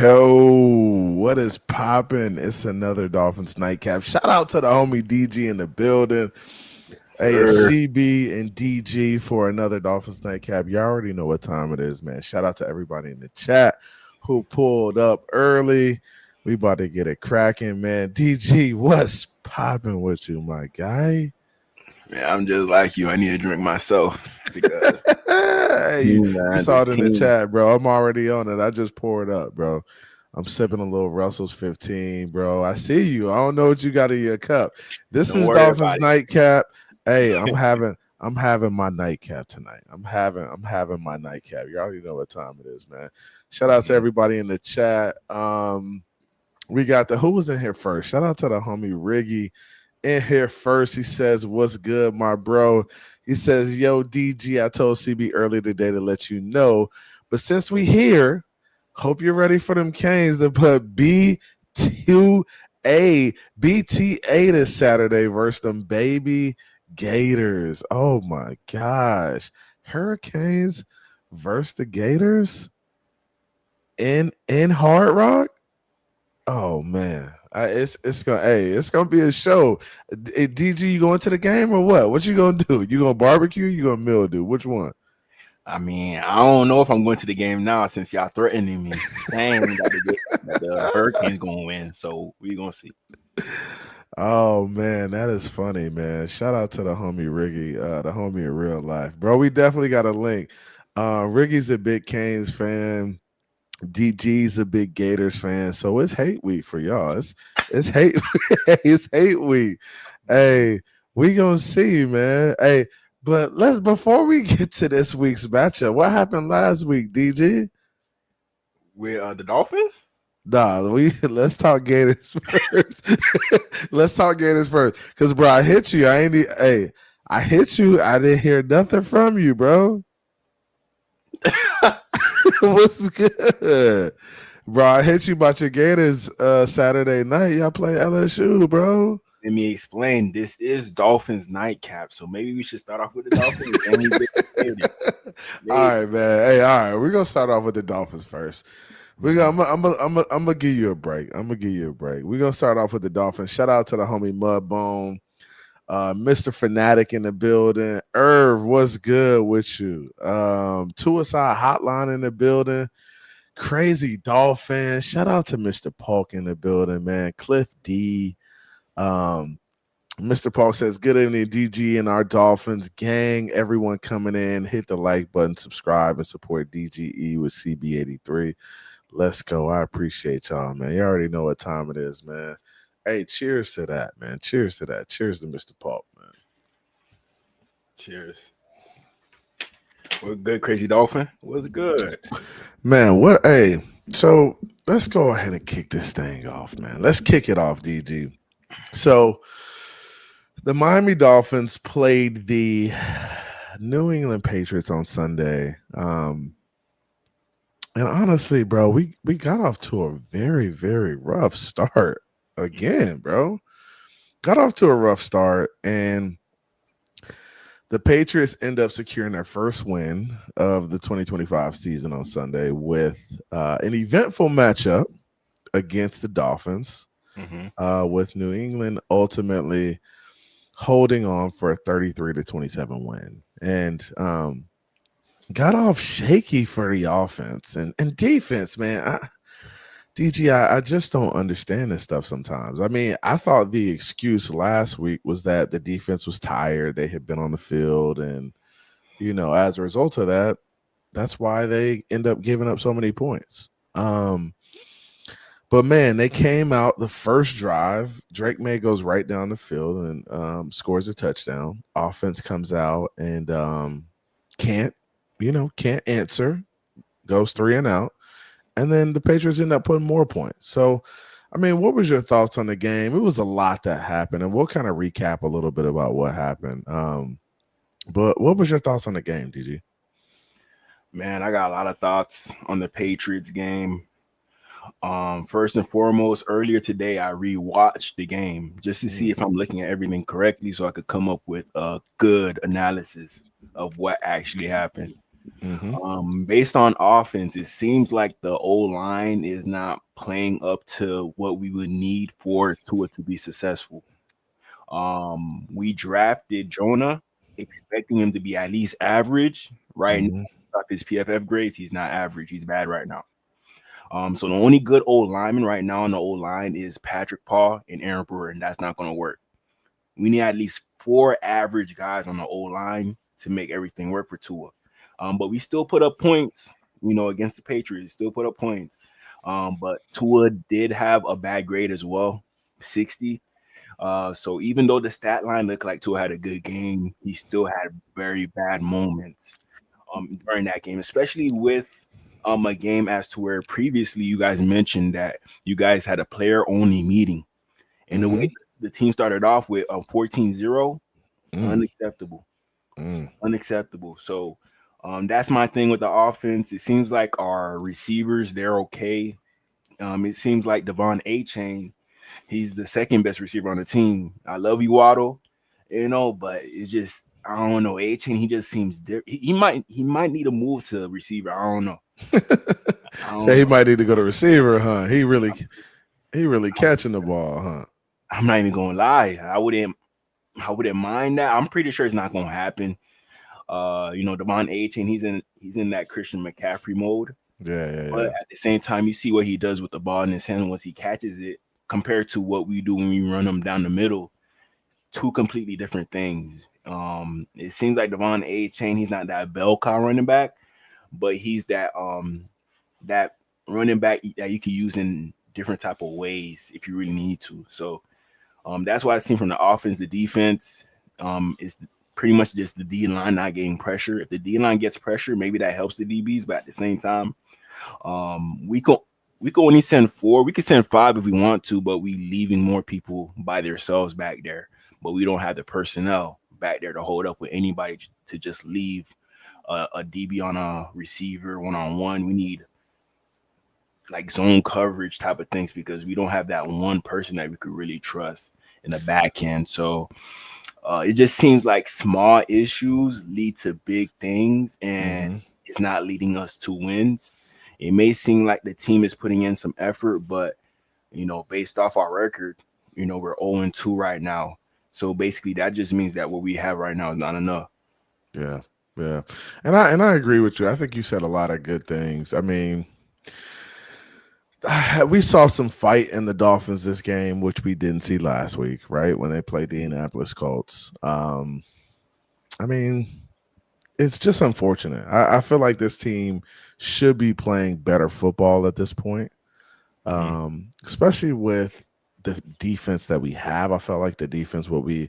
Yo, what is poppin'? It's another Dolphins Nightcap. Shout out to the homie DG in the building. Yes, Hey, it's sir. CB and DG for another Dolphins Nightcap. You already know what time it is, man. Shout out to everybody in the chat who pulled up early. We about to get it cracking, man. DG, what's popping with you, my guy? Man, I'm just like you. I need a drink myself because Hey, you man, saw this it in the team. chat, bro. I'm already on it. I just poured up, bro. I'm sipping a little Russell's 15, bro. I see you. I don't know what you got in your cup. This Don't is worry Dolphins about Nightcap. Hey, I'm having my nightcap tonight. I'm having my nightcap. You already know what time it is, man. Shout out to it. everybody in the chat. We got who was in here first? Shout out to the homie Riggy in here first. He says, "What's good, my bro?" He says, "Yo, DG, I told CB earlier today to let you know, but since we here, hope you're ready for them Canes to put BTA this Saturday versus them baby Gators. Oh my gosh, Hurricanes versus the Gators in Hard Rock." Oh man, it's gonna be a show. DG, you going to the game or what? What you gonna do? You gonna barbecue? You gonna mildew? Which one? I mean, I don't know if I'm going to the game now since y'all threatening me, saying that the Hurricanes gonna win. So we gonna see. Oh man, that is funny, man. Shout out to the homie Riggy, the homie in real life, bro. We definitely got a link. Riggy's a big Canes fan. DG's a big Gators fan, so it's hate week for y'all. It's hate it's hate week. Hey, we gonna see, man. Hey, but let's before we get to this week's matchup, what happened last week, DG? With the Dolphins. Nah, we let's talk Gators first. Let's talk Gators first, cause bro, I hit you. Hey, I hit you. I didn't hear nothing from you, bro. What's good? Bro, I hit you about your Gators Saturday night. Y'all play LSU, bro. Let me explain. This is Dolphins Night Cap, so maybe we should start off with the Dolphins and we get excited. All Maybe. right, man. Hey, all right. We're gonna start off with the Dolphins first. I'm gonna give you a break. I'm gonna give you a break. We're gonna start off with the Dolphins. Shout out to the homie Mudbone, Mr. Fanatic in the building. Irv, what's good with you? Suicide Hotline in the building. Crazy Dolphin. Shout out to Mr. Polk in the building, man. Cliff D. Um, Mr. Paul says, "Good evening, DG and our Dolphins gang. Everyone coming in, hit the like button, subscribe, and support DGE with CB83. Let's go. I appreciate y'all, man. You already know what time it is, man. Hey, cheers to that, man. Cheers to that. Cheers to Mr. Paul, man. Cheers. We're good, Crazy Dolphin. What's good? Man, what? Hey, so let's go ahead and kick this thing off, man. Let's kick it off, DG. So the Miami Dolphins played the New England Patriots on Sunday. And honestly, bro, we got off to a very, very rough start again, bro. Got off to a rough start, and the Patriots end up securing their first win of the 2025 season on Sunday with an eventful matchup against the Dolphins, with New England ultimately holding on for a 33-27 win. And got off shaky for the offense and defense, man. I just don't understand this stuff sometimes. I mean, I thought the excuse last week was that the defense was tired. They had been on the field. And, as a result of that, that's why they end up giving up so many points. But, man, they came out the first drive. Drake May goes right down the field and scores a touchdown. Offense comes out and can't answer, goes 3 and out. And then the Patriots end up putting more points. So, I mean, what was your thoughts on the game? It was a lot that happened, and we'll kind of recap a little bit about what happened. But what was your thoughts on the game, DG? Man, I got a lot of thoughts on the Patriots game. First and foremost, earlier today I rewatched the game just to see if I'm looking at everything correctly so I could come up with a good analysis of what actually happened. Mm-hmm. Based on offense, it seems like the O line is not playing up to what we would need for Tua to be successful. We drafted Jonah, expecting him to be at least average. Right now, Mm-hmm. off his PFF grades, he's not average. He's bad right now. So the only good old lineman right now on the old line is Patrick Paul and Aaron Brewer, and that's not going to work. We need at least four average guys on the old line to make everything work for Tua. But we still put up points, against the Patriots. Still put up points. But Tua did have a bad grade as well, 60. So even though the stat line looked like Tua had a good game, he still had very bad moments during that game, especially with a game as to where previously you guys mentioned that you guys had a player only meeting. And the Mm-hmm. way the team started off with a 14-0, Mm. unacceptable. Mm. Unacceptable. So that's my thing with the offense. It seems like our receivers, they're okay. It seems like Devon A Chain, he's the second best receiver on the team. I love you, Waddle, but it's just I don't know. A Chain, he just seems he might need a move to receiver. I don't know. I So don't he know. might need to go to receiver, huh? He really catching the ball, huh? I'm not even gonna lie. I wouldn't mind that. I'm pretty sure it's not gonna happen. Devon A Chain, he's in that Christian McCaffrey mode. Yeah, yeah, But yeah. at the same time, you see what he does with the ball in his hand once he catches it, compared to what we do when we run him down the middle. Two completely different things. It seems like Devon A Chain, he's not that bell cow running back, but he's that running back that you can use in different type of ways if you really need to. So that's what I've seen from the offense. The defense is pretty much just the D line not getting pressure. If the D line gets pressure, maybe that helps the DBs, but at the same time, we can only send four. We can send five if we want to, but we leaving more people by themselves back there. But we don't have the personnel back there to hold up with anybody to just leave a DB on a receiver 1-on-1. We need like zone coverage type of things because we don't have that one person that we could really trust in the back end. So it just seems like small issues lead to big things, and Mm-hmm. it's not leading us to wins. It may seem like the team is putting in some effort, but based off our record, we're 0-2 right now. So basically, that just means that what we have right now is not enough. Yeah, yeah. And I agree with you. I think you said a lot of good things. I mean, we saw some fight in the Dolphins this game, which we didn't see last week, right? When they played the Indianapolis Colts. I mean, it's just unfortunate. I feel like this team should be playing better football at this point, Mm. especially with the defense that we have. I felt like the defense will be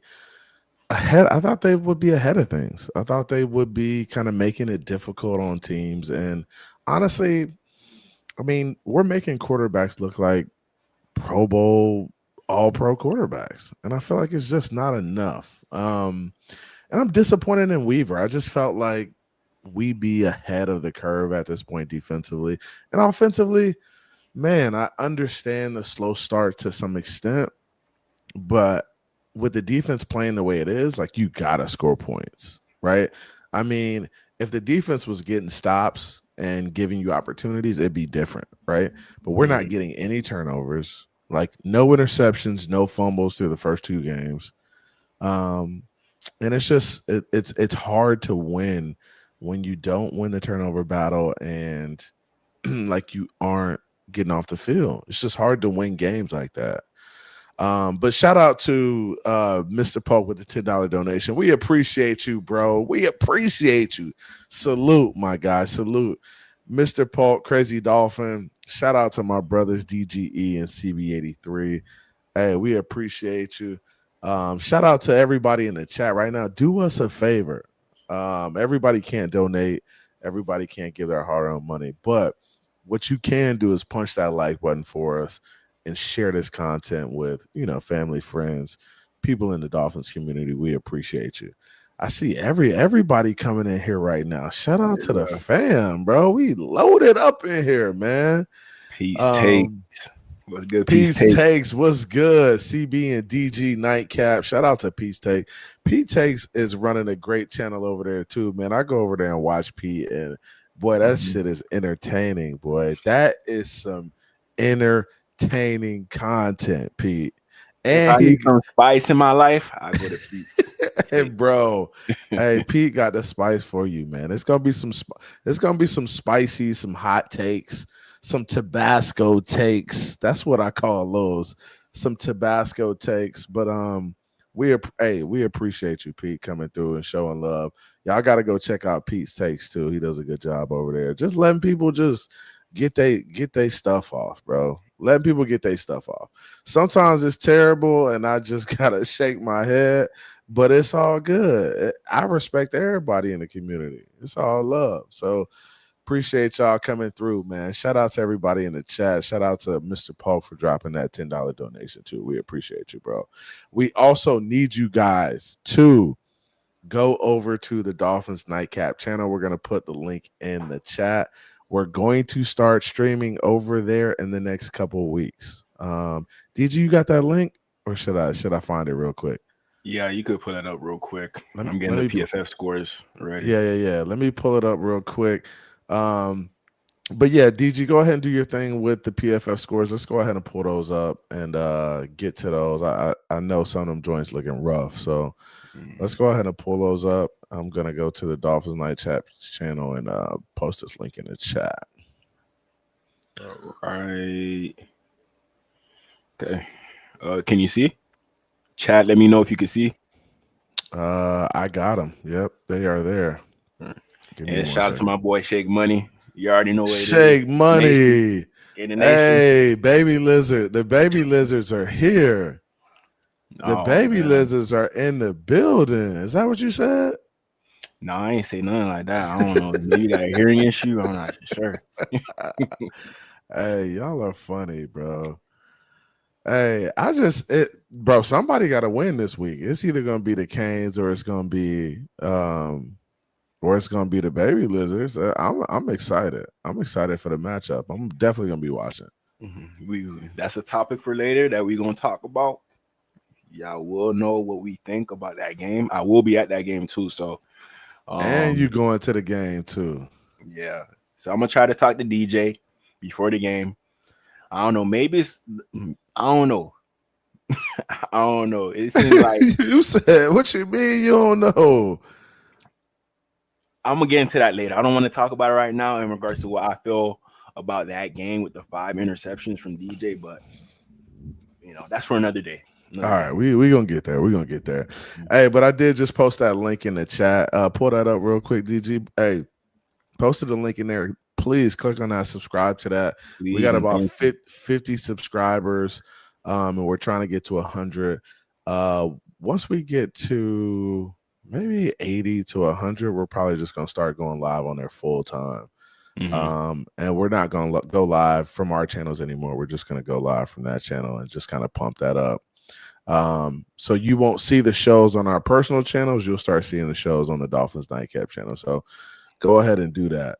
ahead. I thought they would be ahead of things. I thought they would be kind of making it difficult on teams. And honestly, I mean, we're making quarterbacks look like Pro Bowl, all pro quarterbacks. And I feel like it's just not enough. And I'm disappointed in Weaver. I just felt like we be ahead of the curve at this point defensively. And offensively, man, I understand the slow start to some extent, but with the defense playing the way it is, like you gotta score points, right? I mean, if the defense was getting stops and giving you opportunities, it'd be different, right? But we're not Mhm. getting any turnovers, like no interceptions, no fumbles through the first two games. Um, and it's just it's hard to win when you don't win the turnover battle and like you aren't getting off the field. It's just hard to win games like that. But shout out to Mr. Polk with the $10 donation. We appreciate you, bro. We appreciate you. Salute, my guy. Salute. Mr. Polk, Crazy Dolphin. Shout out to my brothers DGE and CB83. Hey, we appreciate you. Shout out to everybody in the chat right now. Do us a favor. Everybody can't donate. Everybody can't give their hard-earned money. But what you can do is punch that like button for us and share this content with, family, friends, people in the Dolphins community. We appreciate you. I see everybody coming in here right now. Shout out to the Yeah. fam, bro. We loaded up in here, man. Peace Um, takes. What's good, Peace Peace Take? Takes, what's good? CB and DG Nightcap. Shout out to Peace Take. Pete Takes is running a great channel over there too, man. I go over there and watch Pete, and boy, that Mhm. shit is entertaining, boy. That is some entertaining content, Pete. If And I need he some spice in my life, I go to Pete's Take. and bro, hey, Pete got the spice for you, man. It's gonna be it's gonna be some spicy, some hot takes, some Tabasco takes. That's what I call those. Some Tabasco takes. But we appreciate you, Pete, coming through and showing love. Y'all got to go check out Pete's takes too. He does a good job over there. Just letting people just get they stuff off, bro. Letting people get their stuff off. Sometimes it's terrible, and I just gotta shake my head, but it's all good. I respect everybody in the community. It's all love. So appreciate y'all coming through, man. Shout out to everybody in the chat. Shout out to Mr. Polk for dropping that $10 donation too. We appreciate you, bro. We also need you guys to go over to the Dolphins Nightcap channel. We're going to put the link in the chat. We're going to start streaming over there in the next couple of weeks. DG, you got that link, or should I find it real quick? Yeah, you could pull that up real quick. Let, I'm getting let the me PFF scores ready. yeah. Let me pull it up real quick. But yeah, DG, go ahead and do your thing with the PFF scores. Let's go ahead and pull those up and get to those. I know some of them joints looking rough, so let's go ahead and pull those up. I'm gonna go to the Dolphins Night Chat channel and post this link in the chat. All right. Okay. Can you see? Chat, let me know if you can see. I got them. Yep, they are there. Give me And 1 shout out to second. my boy Shake Money. You already know what it is. Shake Nation. Money. In the nation. Hey, baby lizard. The baby lizards are here. The Oh baby man. lizards are in the building. Is that what you said? No, I ain't say nothing like that. I don't know. Maybe you got a hearing issue. I'm not sure. Hey, y'all are funny, bro. Hey, bro, somebody got to win this week. It's either going to be the Canes or it's going to be the baby lizards. I'm excited. I'm excited for the matchup. I'm definitely going to be watching. That's a topic for later that we're gonna talk about. Y'all will know what we think about that game. I will be at that game too. So And you um going to the game too. yeah. So I'm gonna try to talk to DJ before the game. I don't know. Maybe it's I don't know. I don't know. It seems like You said, what you mean you don't know? I'm gonna get into that later. I don't want to talk about it right now in regards to what I feel about that game with the 5 interceptions from DJ, but that's for another day. All right, we gonna get there. We're gonna get there. Hey, but I did just post that link in the chat. Pull that up real quick, DG. Hey, posted the link in there. Please click on that, subscribe to that. Please, We got and about thank you. 50 subscribers, and we're trying to get to 100. Once we get to maybe 80 to 100, we're probably just gonna start going live on there full time. And we're not gonna go live from our channels anymore. We're just gonna go live from that channel and just kind of pump that up. So you won't see the shows on our personal channels. You'll start seeing the shows on the Dolphins Nightcap channel. So go ahead and do that.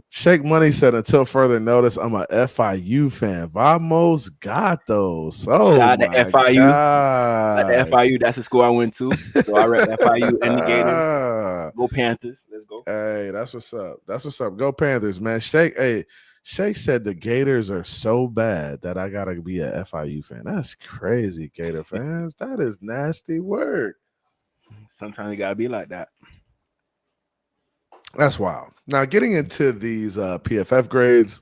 Shake Money said, until further notice, I'm a FIU fan. Vamos Gatos. Oh Shout out to my FIU. At the gosh. FIU, that's the school I went to. So I rep FIU and the Gators. Go Panthers. Let's go. Hey, that's what's up. That's what's up. Go Panthers, man. Shake said the Gators are so bad that I gotta be a FIU fan. That's crazy, Gator fans. That is nasty work. Sometimes it gotta be like that. That's wild. Now, getting into these PFF grades,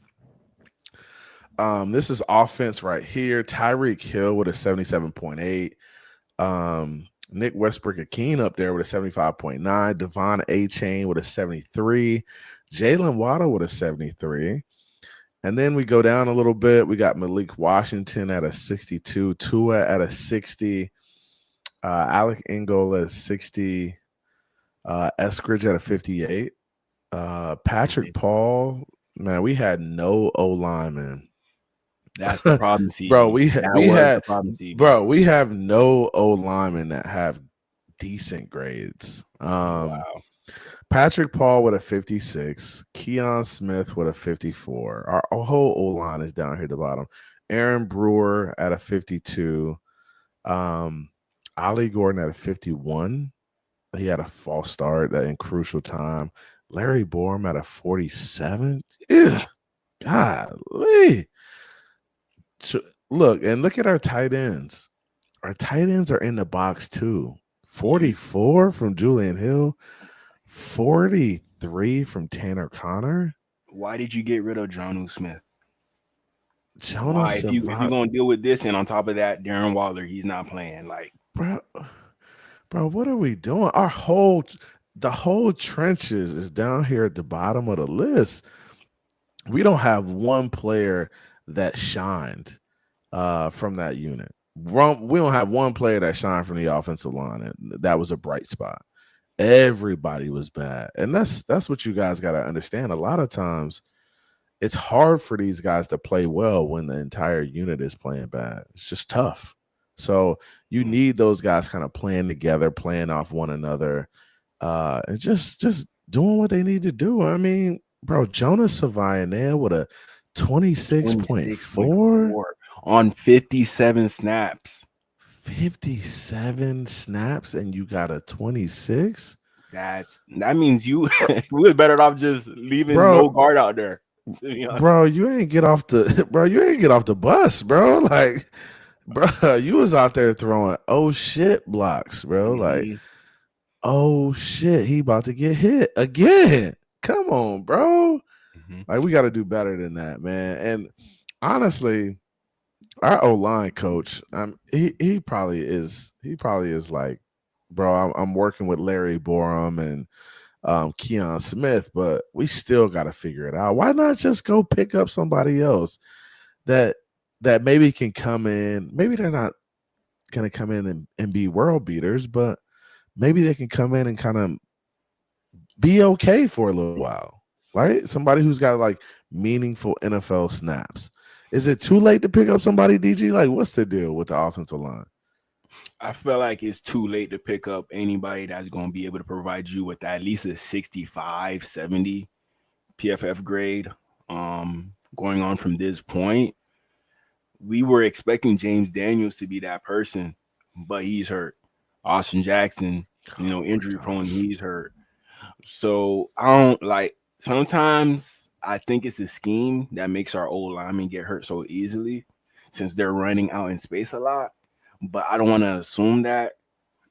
this is offense right here. Tyreek Hill with a 77.8. Nick Westbrook-Akeen up there with a 75.9. Devon A-Chain with a 73. Jalen Waddle with a 73. And then we go down a little bit. We got Malik Washington at a 62. Tua at a 60. Alec Ingold at 60. Eskridge at a 58. Patrick Paul, man, we had no O lineman. That's the problem, CB. Bro, we the problem, CB. Bro, we have no O linemen that have decent grades. Wow. Patrick Paul with a 56, Keon Smith with a 54. Our whole O line is down here at the bottom. Aaron Brewer at a 52. Um, Ollie Gordon at a 51. He had a false start that in crucial time. Larry Borum at a 47. Ew, golly. So, look at our tight ends. Our tight ends are in the box too. Yeah. 44 from Julian Hill, 43 from Tanner Connor. Why did you get rid of John Smith? Jonas Why? If you're Savant, gonna deal with this, and on top of that, Darren Waller, he's not playing. Like, bro, bro, what are we doing? The whole trenches is down here at the bottom of the list. We don't have one player that shined from that unit. We don't have one player that shined from the offensive line, and that was a bright spot. Everybody was bad, and that's what you guys got to understand. A lot of times, it's hard for these guys to play well when the entire unit is playing bad. It's just tough. So you need those guys kind of playing together, playing off one another, and just doing what they need to do. I mean, bro, Jonas Savaianea with a 26.4, 26.4 on 57 snaps. 57 snaps, and you got a 26. That means you we were better off just leaving Bro, no guard out there. To be honest. bro, you ain't get off the bus, bro. Like, bro, you was out there throwing oh shit blocks, bro. Like, Mhm. oh shit, he about to get hit again. Come on, bro. Mhm. Like, we got to do better than that, man. And honestly, our O line coach, he probably is. He probably is like, bro. I'm working with Larry Borum and Keon Smith, but we still got to figure it out. Why not just go pick up somebody else that maybe can come in? Maybe they're not going to come in and be world beaters, but maybe they can come in and kind of be okay for a little while, right? Somebody who's got like meaningful NFL snaps. Is it too late to pick up somebody, DG? Like, what's the deal with the offensive line? I feel like it's too late to pick up anybody that's going to be able to provide you with at least a 65, 70 PFF grade. Going on from this point, we were expecting James Daniels to be that person, but he's hurt. Austin Jackson, Oh my injury prone, gosh. he's hurt. So I don't like sometimes I think it's a scheme that makes our old linemen get hurt so easily since they're running out in space a lot. But I don't want to assume that.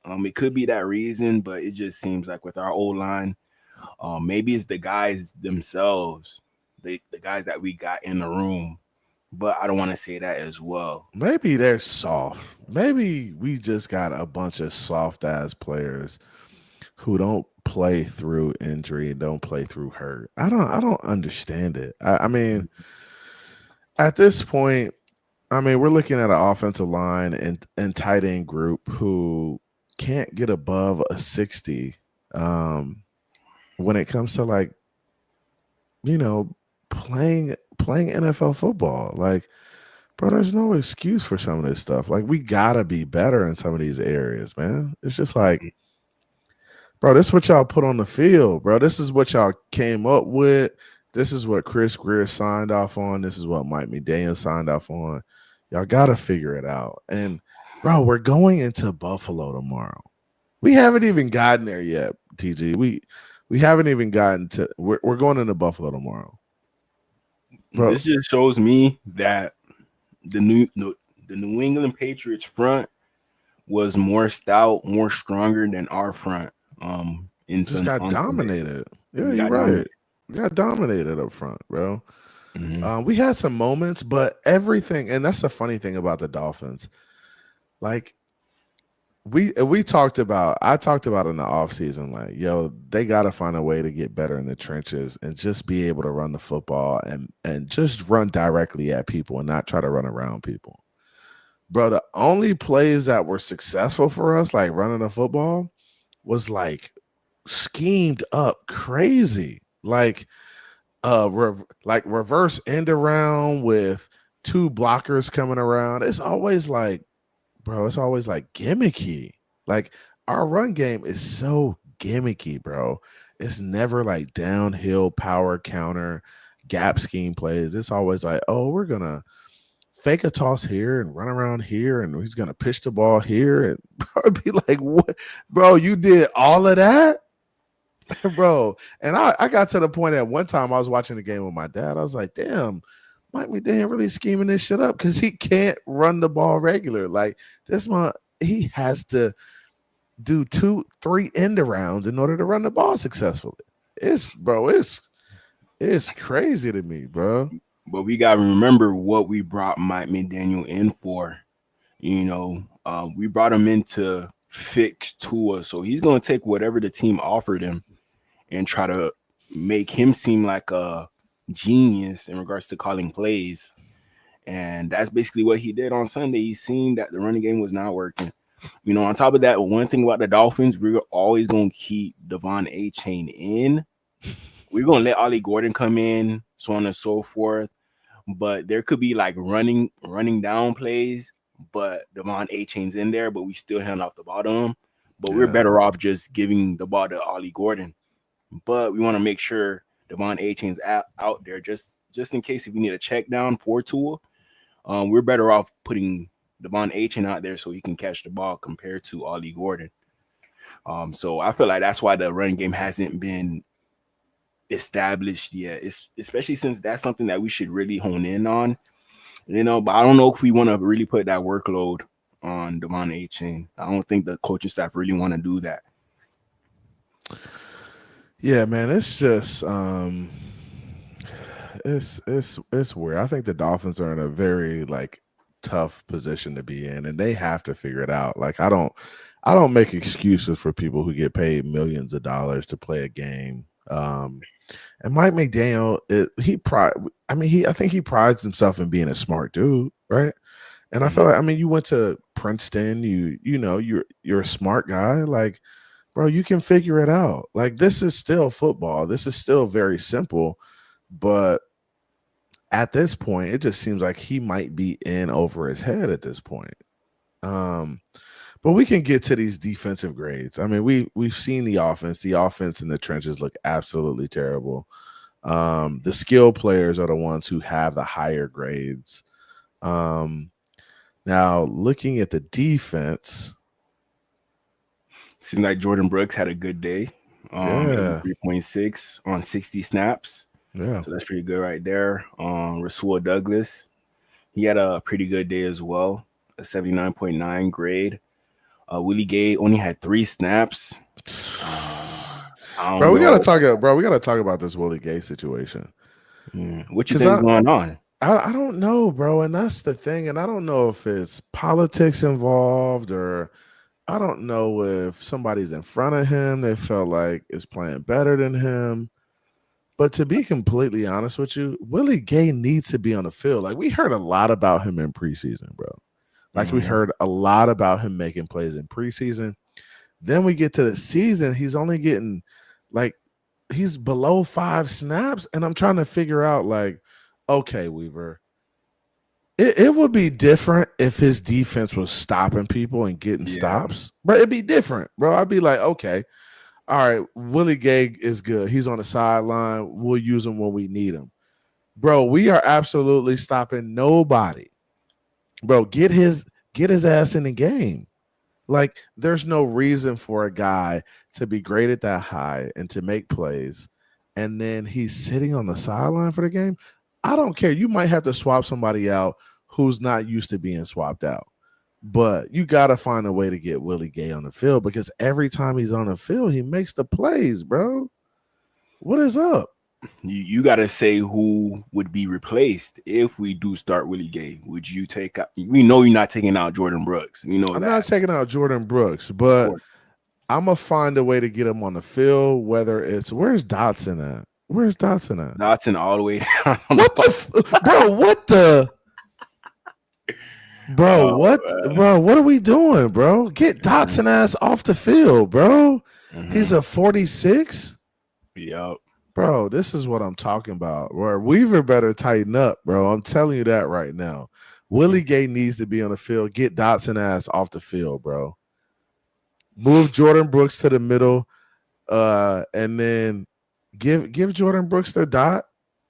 It could be that reason, but it just seems like with our old line, maybe it's the guys themselves, the guys that we got in the room. But I don't want to say that as well. Maybe they're soft. Maybe we just got a bunch of soft ass players who don't play through injury and don't play through hurt. I don't understand it. I mean, at this point, I mean, we're looking at an offensive line and tight end group who can't get above a 60 um, when it comes to like, you know, playing NFL football. Like, bro, there's no excuse for some of this stuff. Like, we gotta be better in some of these areas, man. It's just like, bro, this is what y'all put on the field, bro. This is what y'all came up with. This is what Chris Greer signed off on. This is what Mike McDaniel signed off on. Y'all got to figure it out. And, bro, we're going into Buffalo tomorrow. We haven't even gotten there yet, TG. We haven't even gotten to. We're going into Buffalo tomorrow, bro. This just shows me that the New England Patriots front was more stout, more stronger than our front. In Just some got on Sunday. dominated. Yeah, We you're got right. dominated. We got dominated up front, bro. Mhm. We had some moments, but everything, and that's the funny thing about the Dolphins. Like, I talked about in the offseason, like, yo, they gotta find a way to get better in the trenches and just be able to run the football and just run directly at people and not try to run around people. Bro, the only plays that were successful for us, like running the football, was like schemed up crazy. Like reverse end around with two blockers coming around. It's always like, bro, it's always like gimmicky. Like, our run game is so gimmicky, bro. It's never like downhill power counter gap scheme plays. It's always like, oh, we're gonna fake a toss here and run around here, and he's gonna pitch the ball here, and bro, I'd be like, what, bro? You did all of that, bro. And I got to the point at one time I was watching the game with my dad. I was like, damn, Mike McDaniel really scheming this shit up because he can't run the ball regular. Like this month, he has to do 2-3 end arounds in order to run the ball successfully. It's crazy to me, bro. But we gotta remember what we brought Mike McDaniel in for. We brought him in to fix Tua, so he's gonna take whatever the team offered him and try to make him seem like a genius in regards to calling plays. And that's basically what he did on Sunday. He's seen that the running game was not working. On top of that, one thing about the Dolphins, we're always going to keep Devon A-Chain in. We're going to let Ollie Gordon come in, so on and so forth. But there could be like running down plays, but Devon A-Chain's in there, but we still hand off the ball to him. But we're better off just giving the ball to Ollie Gordon. But we want to make sure Devon A-Chain's out there just in case if we need a check down for Tua. We're better off putting Devon A-Chain out there so he can catch the ball compared to Ollie Gordon. So I feel like that's why the running game hasn't been established yet. It's especially since that's something that we should really hone in on. But I don't know if we want to really put that workload on Devon A-Chain. I don't think the coaching staff really want to do that. Yeah, man, it's just it's weird. I think the Dolphins are in a very like tough position to be in, and they have to figure it out. Like I don't make excuses for people who get paid millions of dollars to play a game. And Mike McDaniel, I think he prides himself in being a smart dude, right? And I feel like, you went to Princeton, you're a smart guy, like, bro, you can figure it out. Like, this is still football. This is still very simple, but at this point, it just seems like he might be in over his head at this point. But we can get to these defensive grades. I mean, we've seen the offense. The offense in the trenches look absolutely terrible. The skill players are the ones who have the higher grades. Now, looking at the defense, seems like Jordan Brooks had a good day. 3.6 on 60 snaps. Yeah. So that's pretty good right there. Rasul Douglas, he had a pretty good day as well, a 79.9 grade. Willie Gay only had 3 snaps. Bro, we gotta talk about this Willie Gay situation. What you think is going on? I don't know, bro, and that's the thing. And I don't know if it's politics involved, or I don't know if somebody's in front of him they felt like is playing better than him. But to be completely honest with you, Willie Gay needs to be on the field. Like, we heard a lot about him in preseason, bro. Like, we heard a lot about him making plays in preseason. Then we get to the season, he's only getting, like, he's below 5 snaps. And I'm trying to figure out, like, okay, Weaver, it would be different if his defense was stopping people and getting stops. But it'd be different, bro. I'd be like, okay, all right, Willie Gay is good. He's on the sideline. We'll use him when we need him. Bro, we are absolutely stopping nobody. Bro, get his ass in the game. Like, there's no reason for a guy to be graded that high and to make plays, and then he's sitting on the sideline for the game. I don't care. You might have to swap somebody out who's not used to being swapped out. But you got to find a way to get Willie Gay on the field, because every time he's on the field, he makes the plays, bro. What is up? You got to say who would be replaced if we do start Willie Gay. Would you take out? We know you're not taking out Jordan Brooks. I'm not taking out Jordan Brooks, but I'm going to find a way to get him on the field, whether it's – where's Dotson at? Where's Dotson at? Dotson all the way down. What are we doing, bro? Get Dotson ass off the field, bro. He's a 46. Yep. Bro, this is what I'm talking about. Where Weaver better tighten up, bro. I'm telling you that right now. Willie Gay needs to be on the field. Get Dotson ass off the field, bro. Move Jordan Brooks to the middle, and then give Jordan Brooks the dot.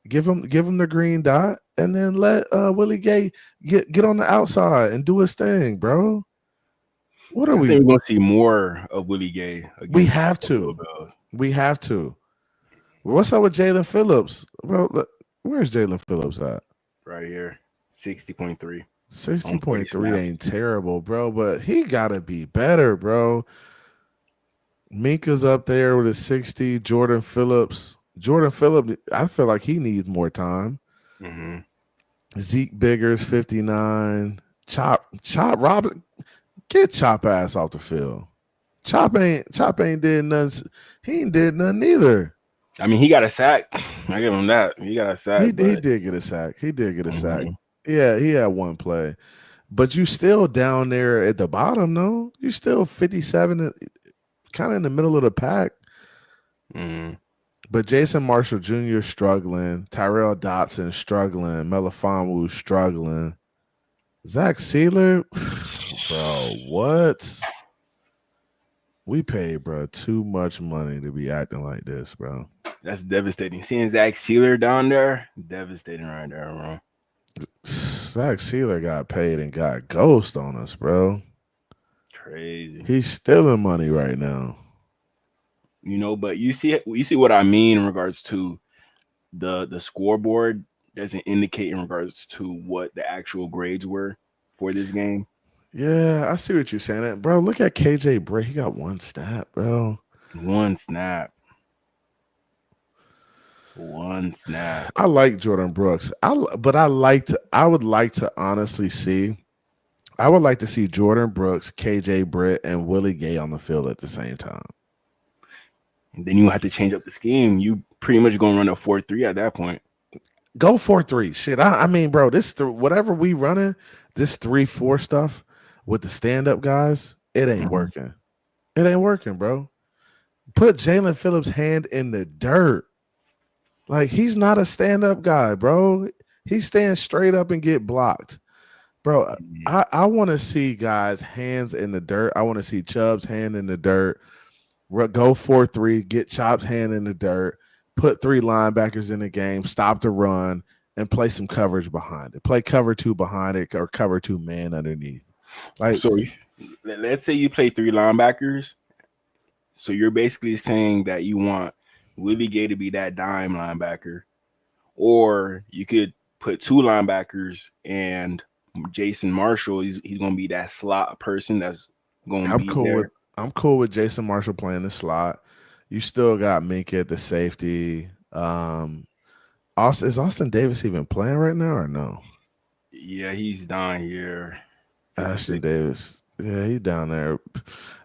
Give him the green dot, and then let Willie Gay get on the outside and do his thing, bro. What are I we? think we're gonna see more of Willie Gay We against have Buffalo to. Bills We have to. What's up with Jalen Phillips, bro? Where's Jalen Phillips at? right here. 60.3 Sixty on 40 point three snaps. ain't terrible, bro, but he gotta be better, bro. Minka's up there with a 60. Jordan Phillips. Jordan Phillips, I feel like he needs more time. Mm-hmm. Zeke Biggers, 59. Robin, get Chop ass off the field. Chop ain't did nothing. He ain't did nothing either. I mean, he got a sack. I give him that. He got a He sack, he but did get a sack. He did get a sack. mhm. Yeah, he had one play. But you still down there at the bottom, no? You still 57, kind of in the middle of the pack. Mhm. But Jason Marshall Jr. struggling, Tyrell Dotson struggling, Melifonwu struggling, Zach Sealer, bro, what? We paid, bro, too much money to be acting like this, bro. That's devastating. Seeing Zach Sealer down there, devastating right there, bro. Zach Sealer got paid and got ghost on us, bro. Crazy. He's stealing money right now. But you see what I mean in regards to the scoreboard doesn't indicate in regards to what the actual grades were for this game. Yeah, I see what you're saying, bro. Look at KJ Britt. He got one snap, bro. One snap. One snap. I like Jordan Brooks. But I would like to honestly see. I would like to see Jordan Brooks, KJ Britt, and Willie Gay on the field at the same time. And then you have to change up the scheme. You pretty much gonna run a 4-3 at that point. Go 4-3. Shit. I mean, bro, whatever we running, this 3-4 stuff with the stand-up guys, it ain't Mhm. working. It ain't working, bro. Put Jalen Phillips' hand in the dirt. Like, he's not a stand-up guy, bro. He stands straight up and get blocked. Bro, Mhm. I want to see guys' hands in the dirt. I want to see Chubb's hand in the dirt. Go 4-3, get Chop's hand in the dirt, put three linebackers in the game, stop the run, and play some coverage behind it. Play cover two behind it or cover two man underneath. Like, So let's say you play three linebackers. So you're basically saying that you want Willie Gay to be that dime linebacker, or you could put two linebackers and Jason Marshall. He's gonna be that slot person that's gonna I'm be cool with there. I'm cool with Jason Marshall playing the slot. You still got Minka at the safety. Is Austin Davis even playing right now or no? Yeah, he's down here, Ashton 56. Davis. Yeah, he down there.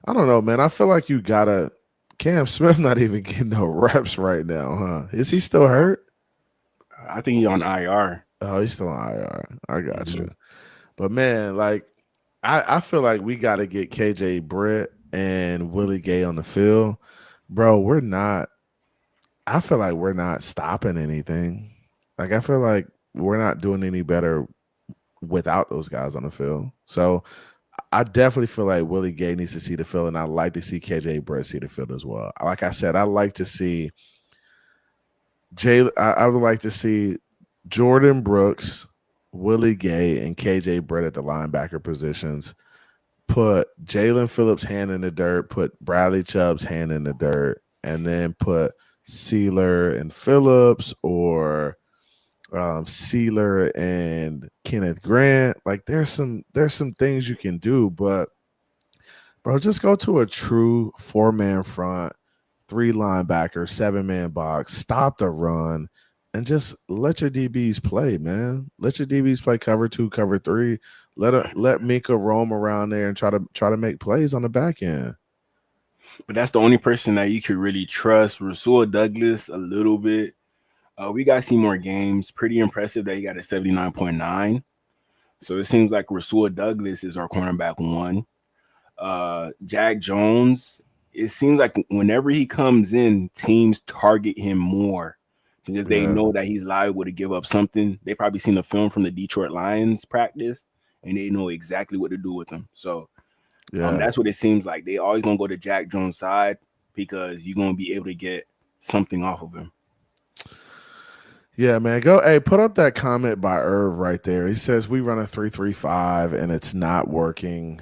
I don't know, man. I feel like you gotta Cam Smith not even getting no reps right now, huh? Is he still hurt? I think he's on IR. Oh, he's still on IR. I got you. Mhm. But man, like I feel like we gotta get KJ Britt and Willie Gay on the field. Bro, I feel like we're not stopping anything. Like I feel like we're not doing any better without those guys on the field. So I definitely feel like Willie Gay needs to see the field, and I'd like to see KJ Britt see the field as well. Like I said, I like to see I would like to see Jordan Brooks, Willie Gay, and KJ Britt at the linebacker positions. Put Jalen Phillips' hand in the dirt, put Bradley Chubb's hand in the dirt, and then put Sealer and Phillips or Sealer and Kenneth Grant. Like there's some things you can do, but bro, just go to a true four-man front, three linebackers, seven-man box, stop the run, and just let your DBs play, man. Let your DBs play cover two, cover three. Let Minka roam around there and try to make plays on the back end. But that's the only person that you could really trust. Rasul Douglas a little bit. We got to see more games. Pretty impressive that he got a 79.9. So it seems like Rasul Douglas is our cornerback one. Jack Jones, it seems like whenever he comes in, teams target him more because they Yeah, know that he's liable to give up something. They probably seen the film from the Detroit Lions practice and they know exactly what to do with him. So yeah. that's what it seems like. They always gonna go to Jack Jones' side because you're gonna be able to get something off of him. Yeah, man. Go. Hey, put up that comment by Irv right there. He says we run a 3-3-5 and it's not working.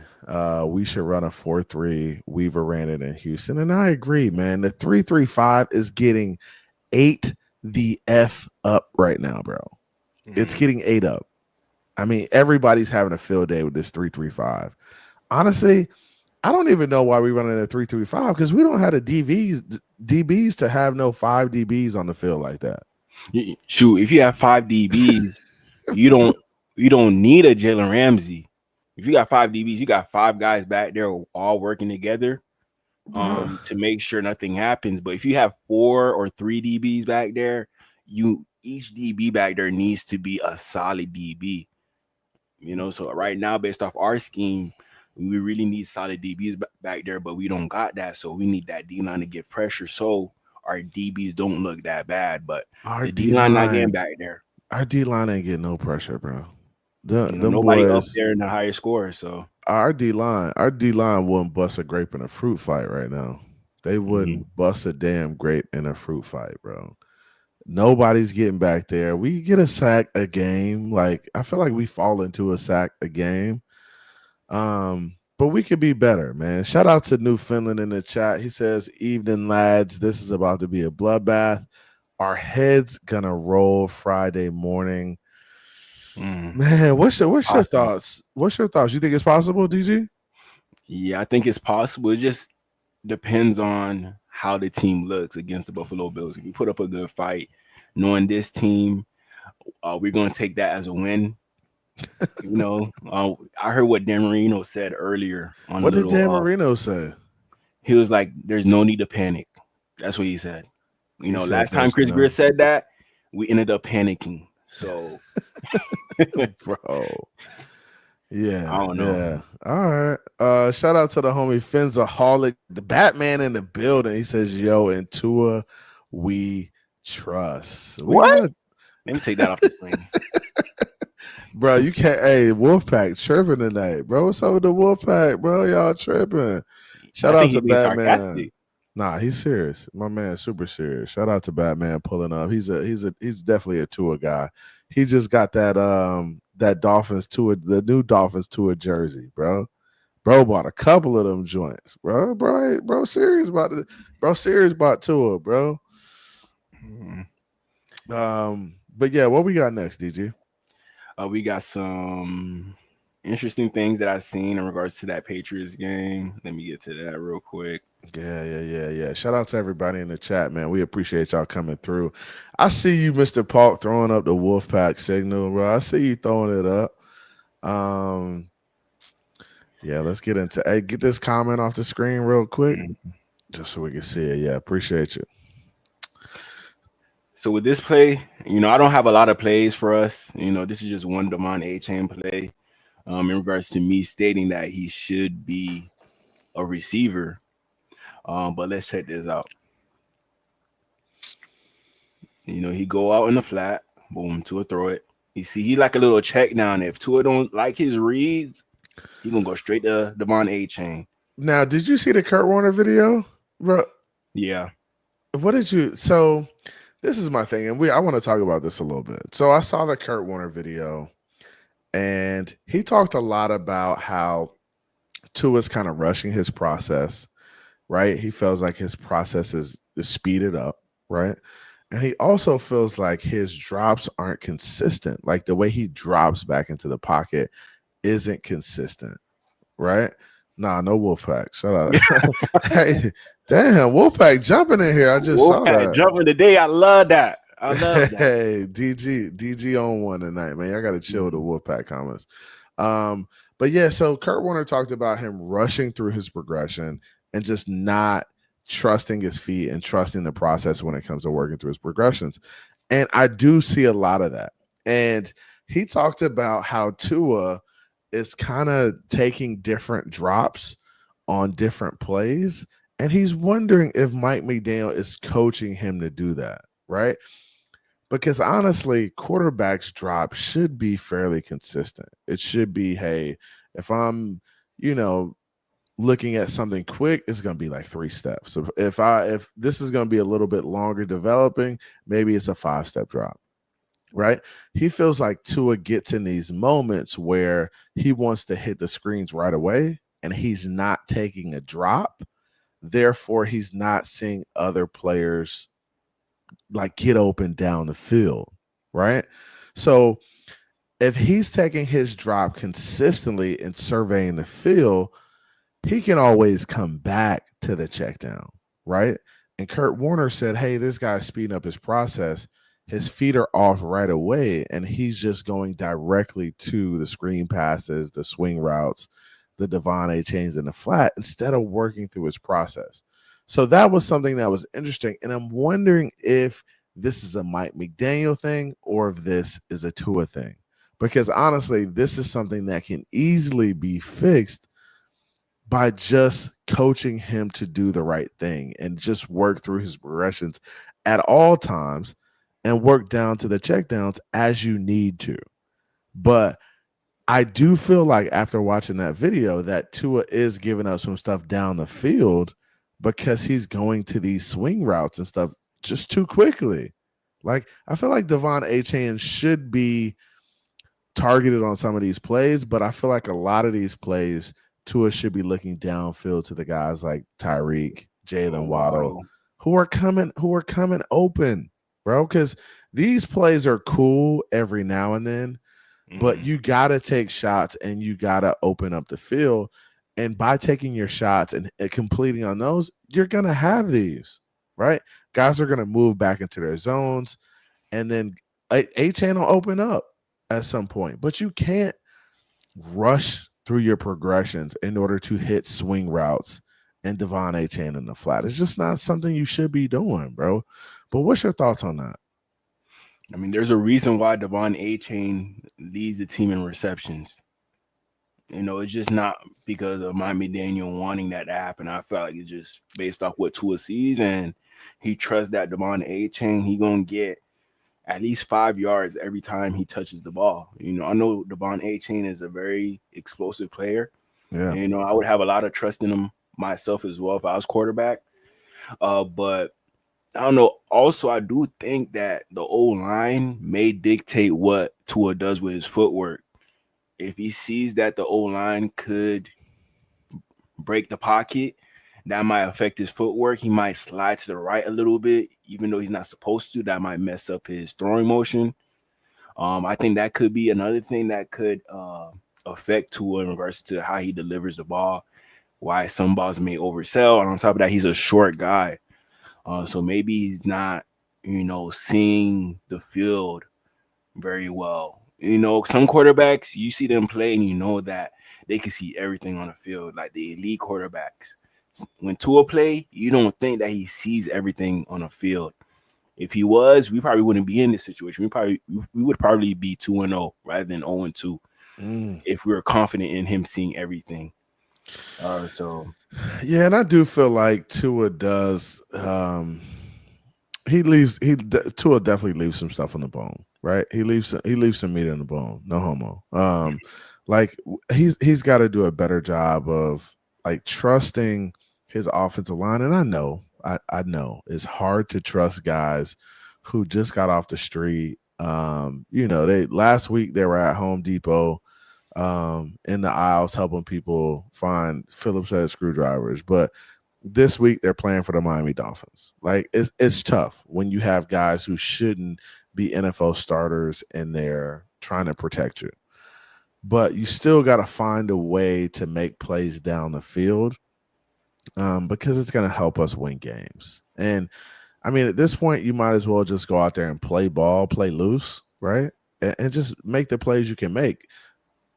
We should run a 4-3. Weaver ran it in Houston, and I agree, man. The 3-3-5 is getting ate the f up right now, bro. It's Mhm. getting ate up. I mean, everybody's having a field day with this 3-3-5. Honestly, I don't even know why we running a 3-3-5 because we don't have the DBs to have no five DBs on the field like that. Shoot, if you have five DBs, you don't you don't need a Jalen Ramsey. If you got five DBs, you got five guys back there all working together Bruh. to make sure nothing happens. But if you have four or three DBs back there, you each DB back there needs to be a solid DB. So right now, based off our scheme, we really need solid DBs back there, but we don't got that. So we need that D line to get pressure so our DBs don't look that bad. But Our the D D line not getting line, back there. our D line ain't getting no pressure, bro. Them Nobody up boys, there in the higher score. So our D line wouldn't bust a grape in a fruit fight right now. They mhm. wouldn't bust a damn grape in a fruit fight, bro. Nobody's getting back there. We get a sack a game. Like I feel like we fall into a sack a game. But we could be better, man. Shout out to Newfoundland in the chat. He says, "Evening, lads. This is about to be a bloodbath. Our heads gonna roll Friday morning." Mm, Man, what's your possible. thoughts? What's your thoughts? You think it's possible, DG? Yeah, I think it's possible. It just depends on how the team looks against the Buffalo Bills. If we put up a good fight, knowing this team, we're going to take that as a win. I heard what Dan Marino said earlier on a What did little. Dan Marino say? He was like, "There's no need to panic." That's what he said. He said, Last time "There's Chris Greer no, said that, we ended up panicking. So bro." I Yeah, don't know. yeah. All right. Shout out to the homie Fenzaholic, the Batman in the building. He says, "Yo, and Tua, we trust." We What? gotta, Let me take that off the screen. bro. You can't. Hey, Wolfpack tripping tonight, bro. What's up with the Wolfpack, bro? Y'all tripping. I Shout think out he's to being Batman. sarcastic. Nah, he's serious. My man, super serious. Shout out to Batman pulling up. He's definitely a tour guy. He just got that Dolphins tour, the new Dolphins tour jersey, bro. Bro bought a couple of them joints, bro, serious about tour, bro. Mhm. But yeah, what we got next, DG? We got some interesting things that I've seen in regards to that Patriots game. Let me get to that real quick. Yeah. Shout out to everybody in the chat, man. We appreciate y'all coming through. I see you, Mr. Paul, throwing up the Wolfpack signal, bro. I see you throwing it up. Um, yeah, let's get into get this comment off the screen real quick, Mhm. just so we can see it. Yeah, appreciate you. So with this play, I don't have a lot of plays for us. This is just one Devon A chain play. In regards to me stating that he should be a receiver. But let's check this out. He go out in the flat, boom, Tua throw it. He like a little check down. If Tua don't like his reads, he gonna go straight to Devon A chain. Now, did you see the Kurt Warner video, bro? Yeah. What did you? So this is my thing, and I want to talk about this a little bit. So I saw the Kurt Warner video, and he talked a lot about how Tua's kind of rushing his process, right? He feels like his process is speeded up, right? And he also feels like his drops aren't consistent. Like the way he drops back into the pocket isn't consistent, right? Nah, no Wolfpack. Shut up. Hey, damn, Wolfpack jumping in here. I just saw Wolfpack that. jumping today. I love that. I love that. Hey, DG on one tonight, man. Y'all got to chill with the Mhm. Wolfpack comments. But yeah, so Kurt Warner talked about him rushing through his progression and just not trusting his feet and trusting the process when it comes to working through his progressions. And I do see a lot of that. And he talked about how Tua is kind of taking different drops on different plays. And he's wondering if Mike McDaniel is coaching him to do that, right? Because honestly, quarterbacks drop should be fairly consistent. It should be, hey, if I'm, you know, looking at something quick, it's going to be like 3 steps. So if this is going to be a little bit longer developing, maybe it's a 5-step drop. right? He feels like Tua gets in these moments where he wants to hit the screens right away and he's not taking a drop. Therefore, he's not seeing other players like get open down the field, right? So if he's taking his drop consistently and surveying the field, he can always come back to the check down, right? And Kurt Warner said, hey, this guy's speeding up his process. His feet are off right away, and he's just going directly to the screen passes, the swing routes, the Devon A chains in the flat instead of working through his process. So that was something that was interesting. And I'm wondering if this is a Mike McDaniel thing or if this is a Tua thing. Because honestly, this is something that can easily be fixed by just coaching him to do the right thing and just work through his progressions at all times and work down to the checkdowns as you need to. But I do feel like after watching that video that Tua is giving up some stuff down the field because he's going to these swing routes and stuff just too quickly. Like I feel like Devon Achane should be targeted on some of these plays, but I feel like a lot of these plays Tua should be looking downfield to the guys like Tyreek, Jalen Waddle, Waddle. who are coming open, bro. Because these plays are cool every now and then, but Mhm. you gotta take shots and you gotta open up the field. And by taking your shots and completing on those, you're gonna have these, right? Guys are gonna move back into their zones, and then a channel open up at some point. But you can't rush through your progressions in order to hit swing routes and Devon A. Chain in the flat. It's just not something you should be doing, bro. But what's your thoughts on that? I mean, there's a reason why Devon A. Chain leads the team in receptions. It's just not because of Miami Daniel wanting that to happen. I felt like it's just based off what Tua sees, and he trusts that Devon A. Chain he gonna get at least 5 yards every time he touches the ball. I know Devon A. Chain is a very explosive player, Yeah. and I would have a lot of trust in him myself as well if I was quarterback. But I don't know. Also, I do think that the O line may dictate what Tua does with his footwork. If he sees that the O line could break the pocket, that might affect his footwork. He might slide to the right a little bit, even though he's not supposed to. That might mess up his throwing motion. I think that could be another thing that could affect Tua in regards to how he delivers the ball. Why some balls may oversell, and on top of that, he's a short guy. So maybe he's not, seeing the field very well. Some quarterbacks, you see them play and you know that they can see everything on the field, like the elite quarterbacks. When Tua play, you don't think that he sees everything on the field. If he was, we probably wouldn't be in this situation. We would probably be 2-0 rather than 0-2 Mm. if we were confident in him seeing everything. So Yeah, and I do feel like Tua does. He leaves. Tua definitely leaves some stuff on the bone, right? He leaves some meat on the bone. No homo. Like he's got to do a better job of like trusting his offensive line. And I know it's hard to trust guys who just got off the street. They last week they were at Home Depot in the aisles helping people find Phillips head screwdrivers. But this week they're playing for the Miami Dolphins. Like it's tough when you have guys who shouldn't be NFL starters and they're trying to protect you. But you still got to find a way to make plays down the field because it's going to help us win games. And I mean, at this point, you might as well just go out there and play ball, play loose, right? And just make the plays you can make.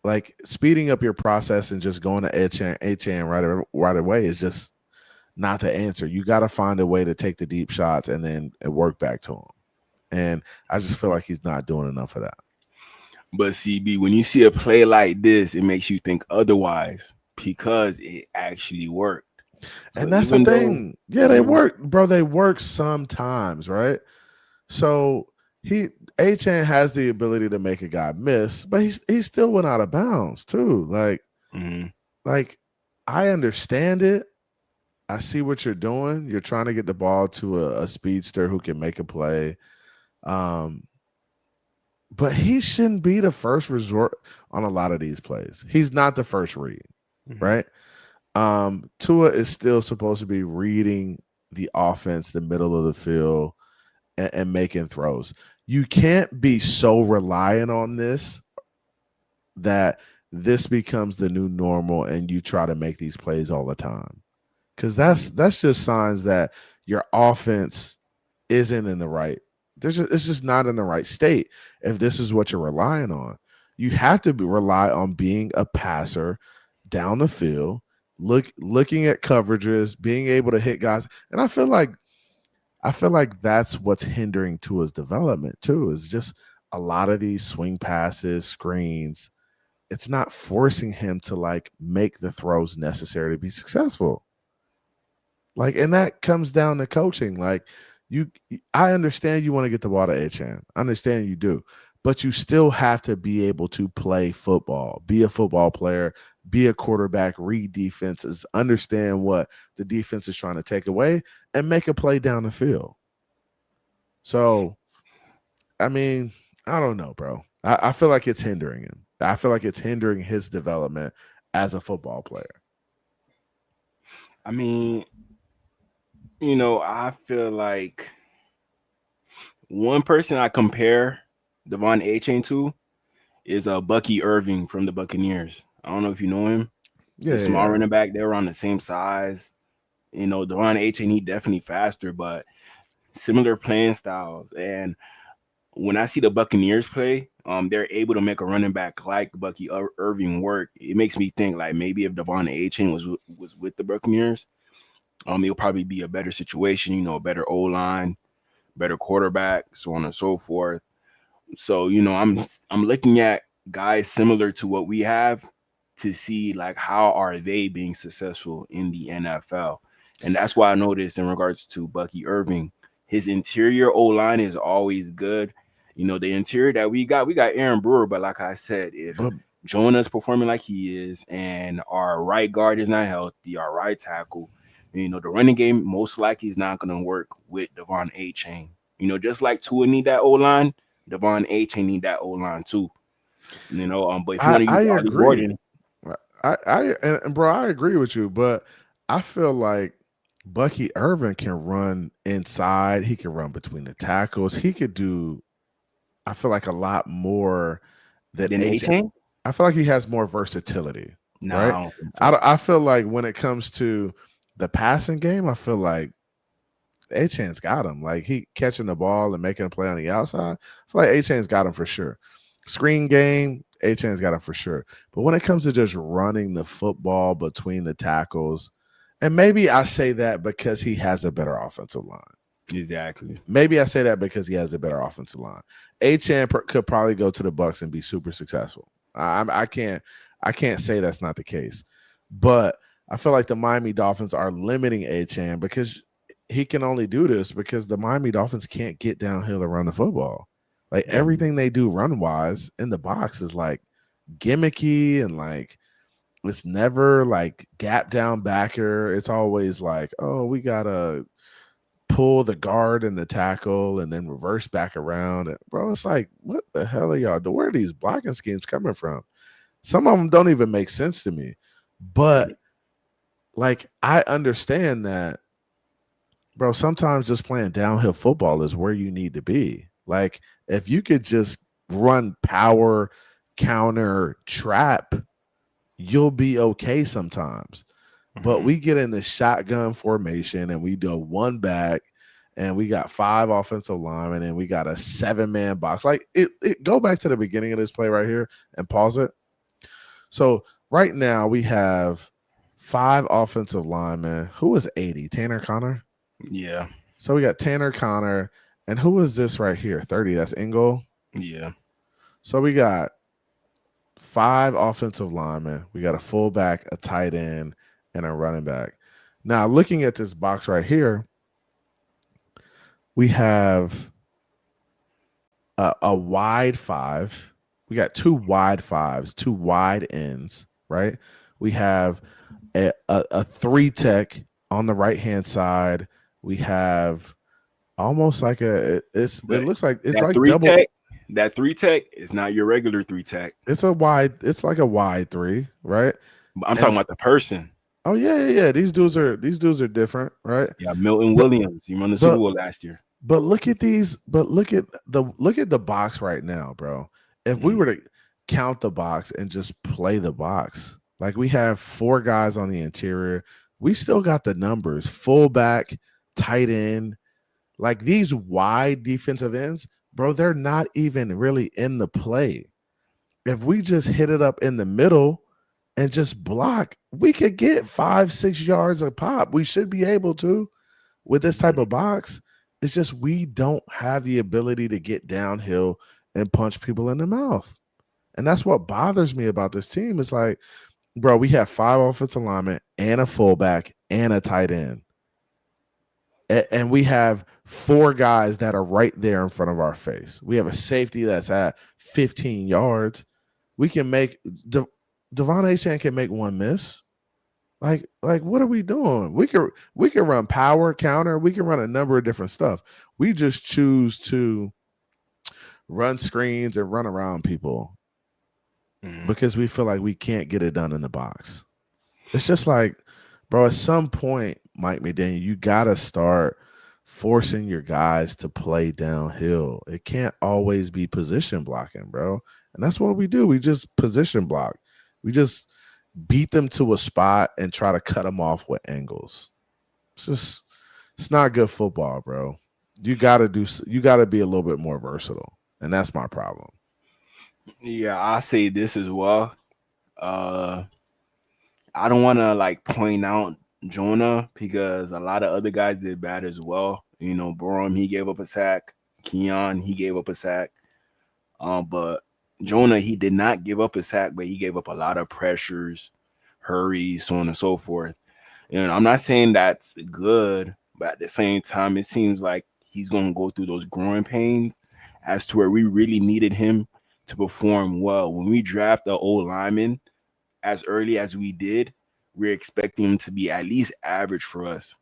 Like speeding up your process and just going to HN right away is just not the answer. You got to find a way to take the deep shots and then work back to him. And I just feel like he's not doing enough of that. but CB, when you see a play like this, it makes you think otherwise because it actually worked. So And that's the even though, thing. Yeah, they Mhm. work, bro. They work sometimes, right? So he Achan has the ability to make a guy miss, but he still went out of bounds too. Mhm. Like I understand it. I see what you're doing. You're trying to get the ball to a speedster who can make a play. Um, but he shouldn't be the first resort on a lot of these plays. He's not the first read, Mhm. right? Tua is still supposed to be reading the offense, the middle of the field, and making throws. You can't be so reliant on this that this becomes the new normal and you try to make these plays all the time. Because that's just signs that your offense isn't in the right. It's just not in the right state. If this is what you're relying on, you have to rely on being a passer down the field, looking at coverages, being able to hit guys. And I feel like that's what's hindering Tua's development too. Is just a lot of these swing passes, screens. It's not forcing him to like make the throws necessary to be successful. Like, and that comes down to coaching. Like, you, I understand you want to get the ball to Achan. I understand you do, but you still have to be able to play football, be a football player, be a quarterback, read defenses, understand what the defense is trying to take away, and make a play down the field. So, I mean, I don't know, bro. I feel like it's hindering him. I feel like it's hindering his development as a football player. I mean, I feel like one person I compare Devon A Chain to is Bucky Irving from the Buccaneers. I don't know if you know him. Yeah, The yeah, small yeah. running back, they were on the same size. Devon A Chain, he definitely faster, but similar playing styles. And when I see the Buccaneers play, they're able to make a running back like Bucky Irving work. It makes me think like maybe if Devon A Chain was with the Buccaneers, it'll probably be a better situation. A better O line, better quarterback, so on and so forth. So I'm looking at guys similar to what we have to see like how are they being successful in the NFL, and that's why I noticed in regards to Bucky Irving, his interior O line is always good. The interior that we got Aaron Brewer, but like I said, if But Jonah's performing like he is, and our right guard is not healthy, our right tackle, the running game most likely is not going to work with Devon A Chain. Just like Tua need that O line, Devon A Chain need that O line too. But if you I want to I use Ollie agree. Gordon, And bro, I agree with you, but I feel like Bucky Irvin can run inside. He can run between the tackles. He could do. I feel like a lot more than then A H. Chain, I feel like he has more versatility, nah, right? I don't think so. I feel like when it comes to the passing game, I feel like A-Chan's got him. Like he catching the ball and making a play on the outside. I feel like A-Chan's got him for sure. Screen game, A-Chan's got him for sure. But when it comes to just running the football between the tackles, and maybe I say that because he has a better offensive line. Exactly. Maybe I say that because he has a better offensive line. A-Chan could probably go to the Bucks and be super successful. I can't say that's not the case, but I feel like the Miami Dolphins are limiting A-Chan because he can only do this because the Miami Dolphins can't get downhill and run the football. Like Mhm. everything they do run wise in the box is like gimmicky and like it's never like gap down backer. It's always like, oh, we gotta pull the guard and the tackle and then reverse back around. And bro, it's like, what the hell are y'all doing? Where are these blocking schemes coming from? Some of them don't even make sense to me. But like I understand that, bro, sometimes just playing downhill football is where you need to be. Like if you could just run power, counter, trap, you'll be okay sometimes. But Mhm. we get in the shotgun formation and we do a one back and we got five offensive linemen and we got a 7-man box. Like it go back to the beginning of this play right here and pause it. So right now we have five offensive linemen. Who is 80? Tanner Connor? Yeah. So we got Tanner Connor. And who is this right here? 30. That's Engel. Yeah. So we got five offensive linemen. We got a fullback, a tight end, and a running back. Now, looking at this box right here, we have a wide five. We got two wide fives, two wide ends, right? We have a three tech on the right hand side. We have almost like it But looks like it's that like three double. tech, That 3 tech is not your regular 3 tech. It's a wide. It's like a wide three, right? But I'm talking And about the person. oh yeah. These dudes are different, right? Yeah, Milton But Williams. He won the Super but Bowl last year. but look at these. But look at the box right now, bro. If we Mhm. were to count the box and just play the box, like we have four guys on the interior, we still got the numbers: fullback, tight end. Like these wide defensive ends, bro, they're not even really in the play. If we just hit it up in the middle and just block, we could get 5-6 yards a pop. We should be able to with this type of box. It's just we don't have the ability to get downhill and punch people in the mouth. And that's what bothers me about this team. It's like, bro, we have 5 offensive linemen and a fullback and a tight end. And we have 4 guys that are right there in front of our face. We have a safety that's at 15 yards. We can make Devon Achane can make one miss. Like what are we doing? We can run power counter. We can run a number of different stuff. We just choose to run screens and run around people because we feel like we can't get it done in the box. It's just like, bro, at some point, Mike McDaniel, you gotta start forcing your guys to play downhill. It can't always be position blocking, bro. And that's what we do. We just position block. We just beat them to a spot and try to cut them off with angles. It's not good football, bro. You gotta be a little bit more versatile. And that's my problem. Yeah, I say this as well. I don't want to like point out Jonah because a lot of other guys did bad as well. You know, Borom, he gave up a sack. Keon, he gave up a sack. But Jonah, he did not give up a sack, but he gave up a lot of pressures, hurries, so on and so forth. And I'm not saying that's good, but at the same time, it seems like he's going to go through those growing pains as to where we really needed him to perform well. When we draft the old lineman as early as we did, we're expecting him to be at least average for us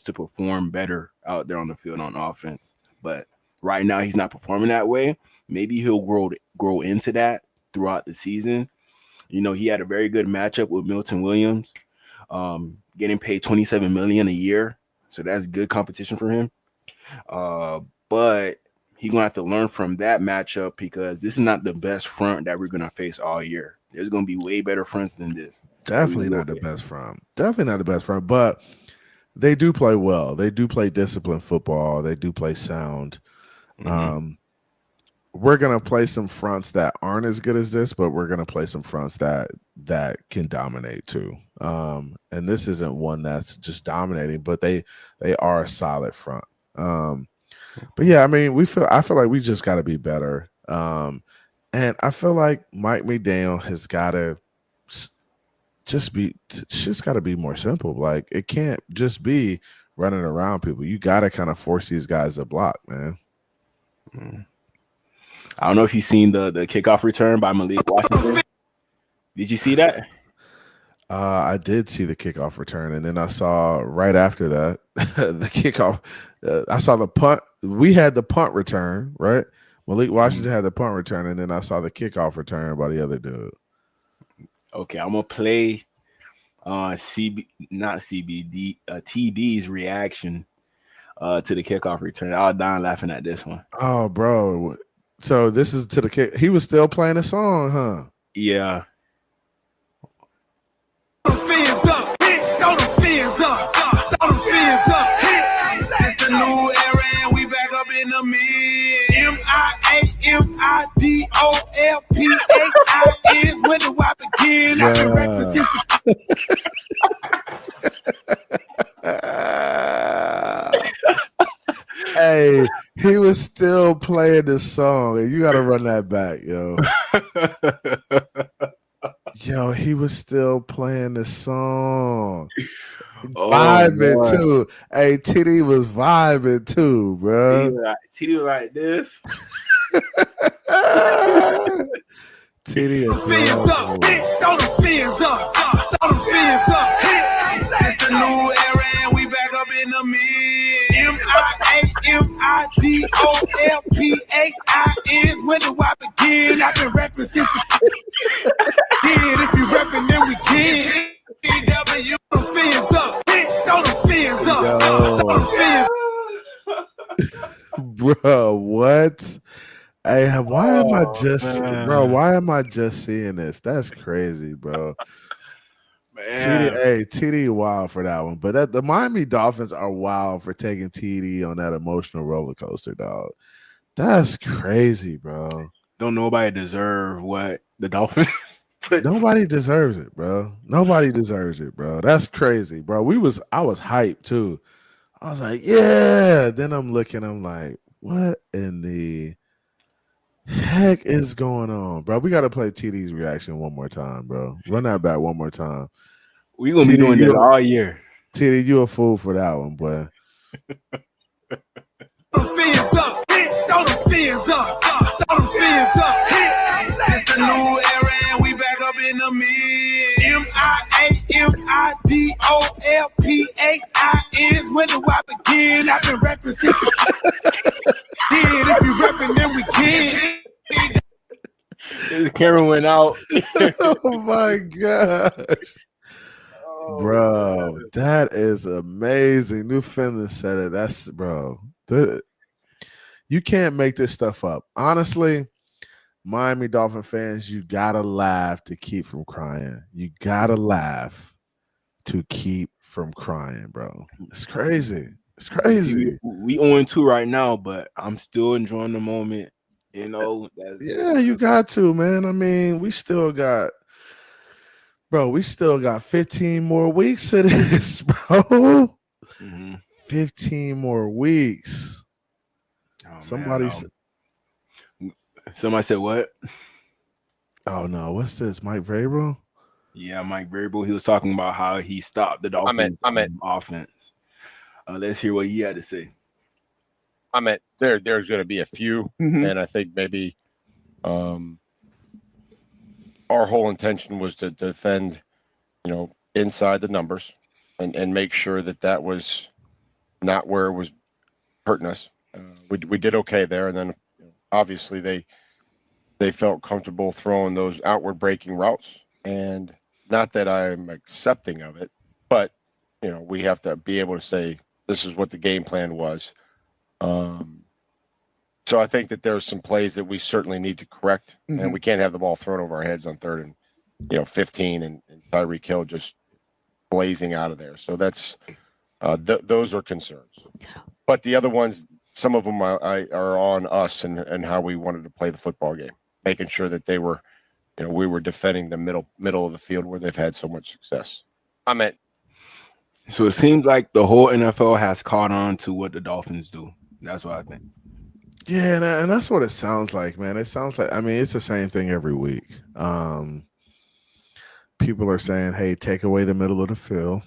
to perform better out there on the field on offense. But right now, he's not performing that way. Maybe he'll grow into that throughout the season. You know, he had a very good matchup with Milton Williams, getting paid $27 million a year, so that's good competition for him. But he's gonna have to learn from that matchup because this is not the best front that we're gonna face all year. There's gonna be way better fronts than this. Definitely not the best front. Definitely not the best front, but they do play well. They do play disciplined football. They do play sound. We're gonna play some fronts that aren't as good as this, but we're gonna play some fronts that can dominate too. And this isn't one that's just dominating, but they are a solid front. But yeah, I mean, I feel like we just got to be better. And I feel like Mike McDaniel has got to just got to be more simple. Like it can't just be running around people. You got to kind of force these guys to block, man. I don't know if you've seen the kickoff return by Malik Washington. Did you see that? I did see the kickoff return, and then I saw right after that the kickoff. I saw the punt. We had the punt return, right? Malik Washington had the punt return, and then I saw the kickoff return by the other dude. Okay, I'm gonna play TD's reaction to the kickoff return. I was dying laughing at this one. Oh, bro. So this is to the kick. He was still playing the song, huh? Yeah. It's the new era and we back up in the mid. MIAMIDOLPHAIs when the WAP again. Hey, he was still playing this song, and you got to run that back, yo. Yo, he was still playing the song. Vibing too. Hey, TD was vibing too, bro. TD was like this. TD is It's the new era and we back up in the mid. MIAMIDOLPHAIs when the Bro, what? Hey, why am I just, bro? Man. Why am I just seeing this? That's crazy, bro. Man. TD wild for that one, but the Miami Dolphins are wild for taking TD on that emotional roller coaster, dog. That's crazy, bro. Don't nobody deserve what the Dolphins puts. Nobody deserves it, bro. Nobody deserves it, bro. That's crazy, bro. I was hyped too. I was like, yeah. Then I'm looking, I'm like, what in the heck is going on, bro? We got to play TD's reaction one more time, bro. Run that back one more time. We gonna be TD, doing this all year. TD, you a fool for that one, boy. Fins up, throw them fins up, throw them fins up. It's the new era and we back up in the mid. MIAMIDOLPHINs. When do I begin? I've been rapping since if you rapping, then we can. The camera went out. Oh my gosh. Bro, that is amazing. New Finland said it. That's bro. You can't make this stuff up. Honestly, Miami Dolphin fans, you gotta laugh to keep from crying. You gotta laugh to keep from crying, bro. It's crazy. It's crazy. See, we 0-2 right now, but I'm still enjoying the moment. You know, Yeah, you got to, man. I mean, we still got 15 more weeks of this, bro. 15 more weeks. Oh, Somebody said what? Oh no, what's this? Mike Vrabel? Yeah, Mike Vrabel. He was talking about how he stopped the Dolphins offense. Let's hear what he had to say. I meant there's going to be a few, and I think maybe our whole intention was to defend, inside the numbers and make sure that was not where it was hurting us. We did okay there, and then obviously they felt comfortable throwing those outward breaking routes, and not that I'm accepting of it, but we have to be able to say this is what the game plan was. So I think that there's some plays that we certainly need to correct, and we can't have the ball thrown over our heads on 3rd and 15 and Tyreek Hill just blazing out of there. So that's those are concerns. But the other ones, some of them are on us and how we wanted to play the football game, making sure that they were, we were defending the middle of the field where they've had so much success. So it seems like the whole NFL has caught on to what the Dolphins do. That's what I think. Yeah, and that's what it sounds like, man. It sounds like, I mean, it's the same thing every week. People are saying, hey, take away the middle of the field,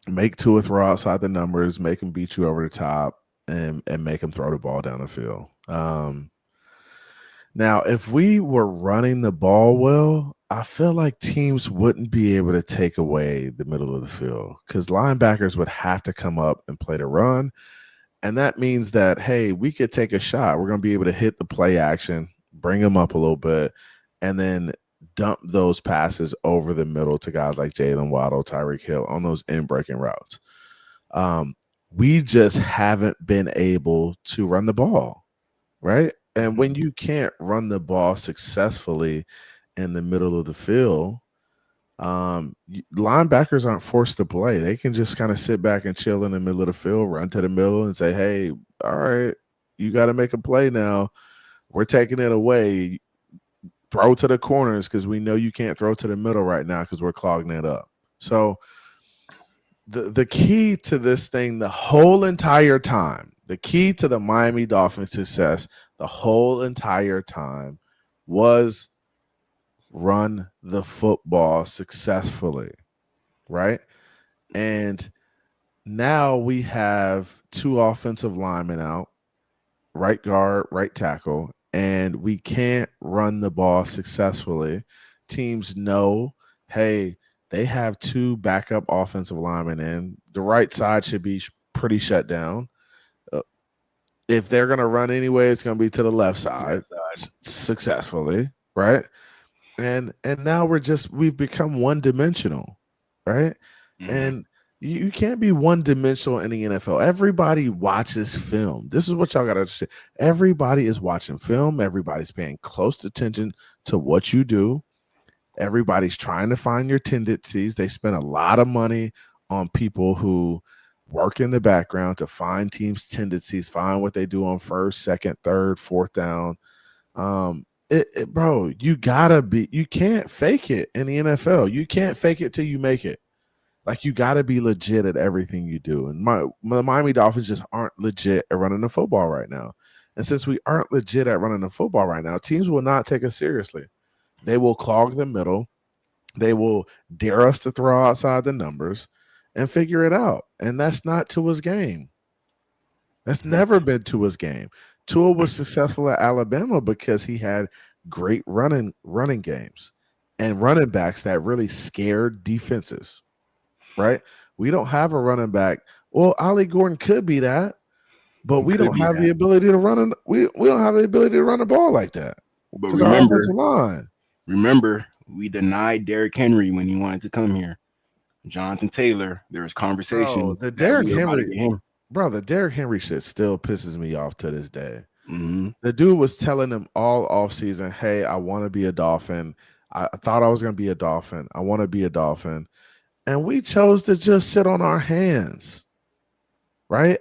make Tua throw outside the numbers, make him beat you over the top, and make him throw the ball down the field. Now, if we were running the ball well, I feel like teams wouldn't be able to take away the middle of the field because linebackers would have to come up and play the run. And that means that, hey, we could take a shot. We're going to be able to hit the play action, bring them up a little bit, and then dump those passes over the middle to guys like Jalen Waddle, Tyreek Hill on those in-breaking routes. We just haven't been able to run the ball, right? And when you can't run the ball successfully in the middle of the field, linebackers aren't forced to play. They can just kind of sit back and chill in the middle of the field, run to the middle and say, hey, all right, you got to make a play now. We're taking it away. Throw to the corners because we know you can't throw to the middle right now because we're clogging it up. So the key to this thing the whole entire time, the key to the Miami Dolphins' success the whole entire time was run the football successfully, right? And now we have 2 offensive linemen out, right guard, right tackle, and we can't run the ball successfully. Teams know, hey, they have 2 backup offensive linemen in. The right side should be pretty shut down. If they're going to run anyway, it's going to be to the left side successfully, right? And now we've become one-dimensional, right? And You can't be one dimensional in the NFL. Everybody watches film. This is what y'all got to understand. Everybody is watching film. Everybody's paying close attention to what you do. Everybody's trying to find your tendencies. They spend a lot of money on people who work in the background to find teams' tendencies, find what they do on first, second, third, fourth down. Bro, you can't fake it in the NFL. You can't fake it till you make it. Like, you got to be legit at everything you do. And the Miami Dolphins just aren't legit at running the football right now. And since we aren't legit at running the football right now, teams will not take us seriously. They will clog the middle. They will dare us to throw outside the numbers and figure it out. And that's not Tua's game. That's never been Tua's game. Tua was successful at Alabama because he had great running games and running backs that really scared defenses. Right? We don't have a running back. Well, Ollie Gordon could be that, but we don't have the ability to run. We don't have the ability to run the ball like that. But Our offensive line. Remember, we denied Derrick Henry when he wanted to come here. Jonathan Taylor, there was conversation. The Derrick Henry shit still pisses me off to this day. Mm-hmm. The dude was telling them all offseason, hey, I want to be a Dolphin. I thought I was going to be a Dolphin. I want to be a Dolphin. And we chose to just sit on our hands, right?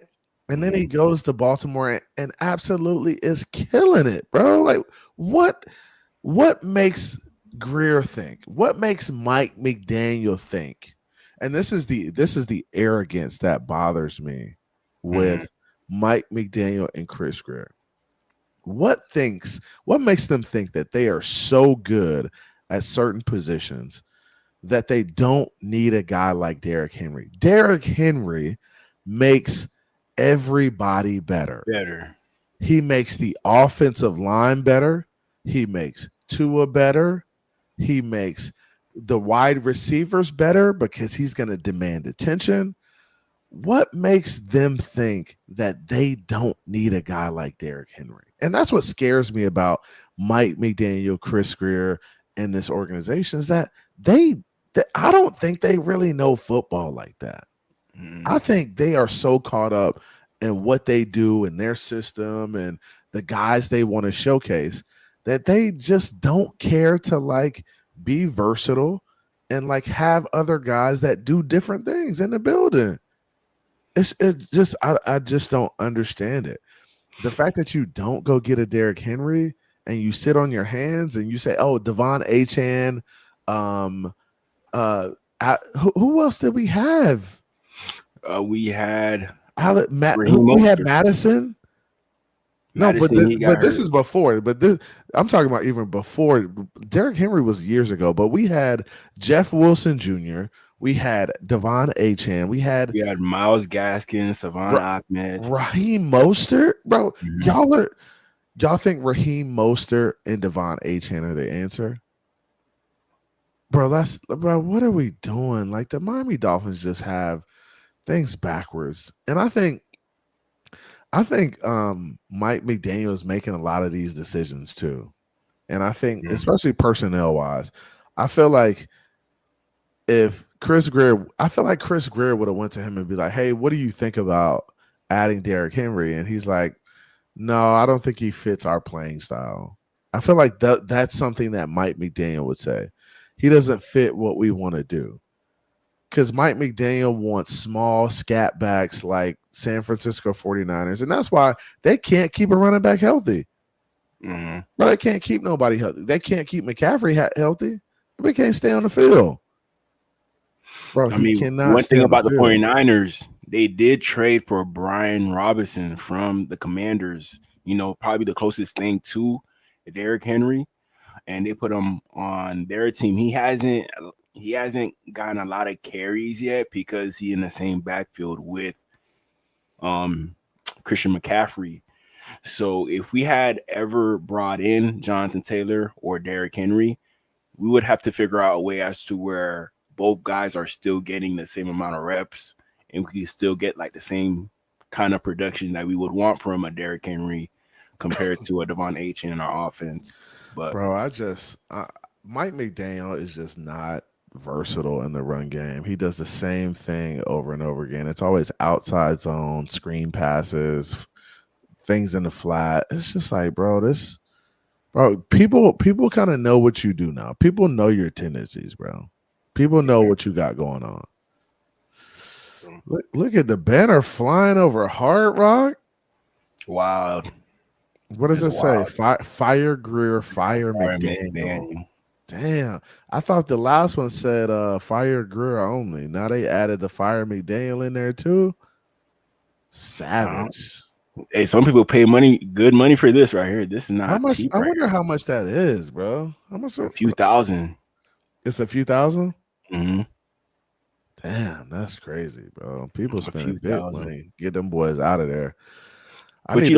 And then he goes to Baltimore and absolutely is killing it, bro. Like, what makes Greer think? What makes Mike McDaniel think? And this is the arrogance that bothers me with Mike McDaniel and Chris Greer. What makes them think that they are so good at certain positions that they don't need a guy like Derrick Henry? Derrick Henry makes everybody better. He makes the offensive line better. He makes Tua better. He makes the wide receivers better because he's going to demand attention. What makes them think that they don't need a guy like Derrick Henry? And that's what scares me about Mike McDaniel, Chris Greer, and this organization is that I don't think they really know football like that. I think they are so caught up in what they do in their system and the guys they want to showcase that they just don't care to like be versatile and like have other guys that do different things in the building. It's just I just don't understand it. The fact that you don't go get a Derrick Henry and you sit on your hands and you say, "Oh, Devon Achane, who else did we have? We had we had Madison. No, but this is before. But I'm talking about even before. Derrick Henry was years ago, but we had Jeff Wilson Jr. We had Devon Achane. We had Myles Gaskin, Savon Ahmed, Raheem Mostert. Bro, y'all think Raheem Mostert and Devon Achane are the answer? Bro, what are we doing? Like, the Miami Dolphins just have things backwards. And I think Mike McDaniel is making a lot of these decisions too. And I think, especially personnel wise, I feel like Chris Greer would have went to him and be like, "Hey, what do you think about adding Derrick Henry?" And he's like, "No, I don't think he fits our playing style." I feel like that's something that Mike McDaniel would say. He doesn't fit what we want to do. Because Mike McDaniel wants small scat backs like San Francisco 49ers. And that's why they can't keep a running back healthy. But they can't keep nobody healthy. They can't keep McCaffrey healthy. They can't stay on the field. Bro, one thing about the 49ers, they did trade for Brian Robinson from the Commanders. You know, probably the closest thing to Derrick Henry. And they put him on their team. He hasn't gotten a lot of carries yet because he's in the same backfield with Christian McCaffrey. So if we had ever brought in Jonathan Taylor or Derrick Henry, we would have to figure out a way as to where both guys are still getting the same amount of reps and we can still get like the same kind of production that we would want from a Derrick Henry compared to a Devon Achane in our offense. But bro, Mike McDaniel is just not versatile in the run game. He does the same thing over and over again. It's always outside zone, screen passes, things in the flat. It's just like, bro, people kind of know what you do now. People know your tendencies, bro. People know what you got going on. Look at the banner flying over Hard Rock. Wild. What does it say? Fire Greer, Fire McDaniel. McDaniel. Damn. I thought the last one said Fire Greer only. Now they added the Fire McDaniel in there too. Savage. Hey, some people pay good money for this right here. This is not How much? cheap. I wonder how much that is, bro. How much? A few thousand. It's a few thousand? Mm-hmm. Damn, that's crazy, bro. People spending big thousand. money. Get them boys out of there. But you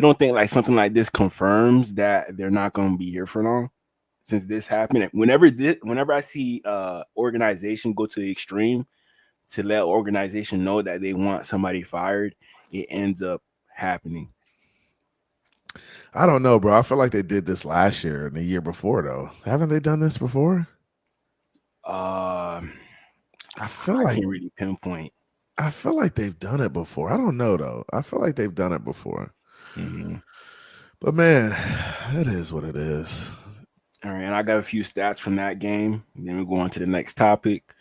don't think like something like this confirms that they're not going to be here for long? Since this happened, whenever I see organization go to the extreme to let organization know that they want somebody fired, it ends up happening. I don't know, bro. I feel like they did this last year and the year before, though. Haven't they done this before? I feel like can't really pinpoint. I feel like they've done it before. I don't know though. I feel like they've done it before. Mm-hmm. But man, it is what it is. All right, and I got a few stats from that game. Then we go on to the next topic.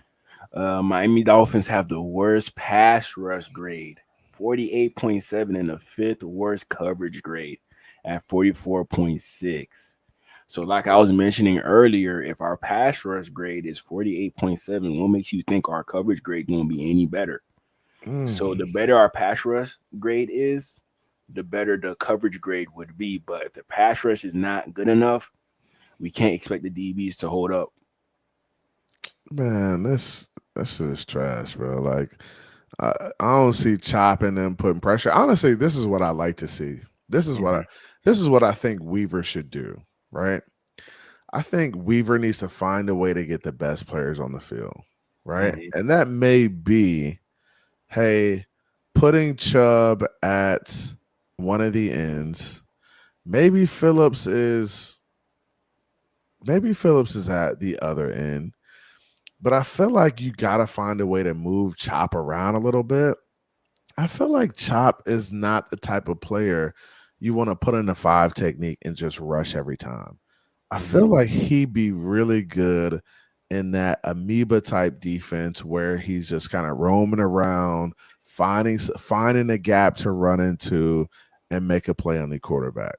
Miami Dolphins have the worst pass rush grade, 48.7, and the fifth worst coverage grade at 44.6. So like I was mentioning earlier, if our pass rush grade is 48.7, what makes you think our coverage grade won't be any better? So the better our pass rush grade is, the better the coverage grade would be. But if the pass rush is not good enough, we can't expect the DBs to hold up. Man, this shit is trash, bro. Like I don't see chopping and putting pressure. Honestly, this is what I like to see. This is what I think Weaver should do, right? I think Weaver needs to find a way to get the best players on the field, right? Mm-hmm. And that may be, hey, putting Chubb at one of the ends. Maybe Phillips is at the other end. But I feel like you got to find a way to move Chop around a little bit. I feel like Chop is not the type of player you want to put in the 5 technique and just rush every time. I feel like he'd be really good in that amoeba type defense where he's just kind of roaming around, finding a gap to run into and make a play on the quarterback.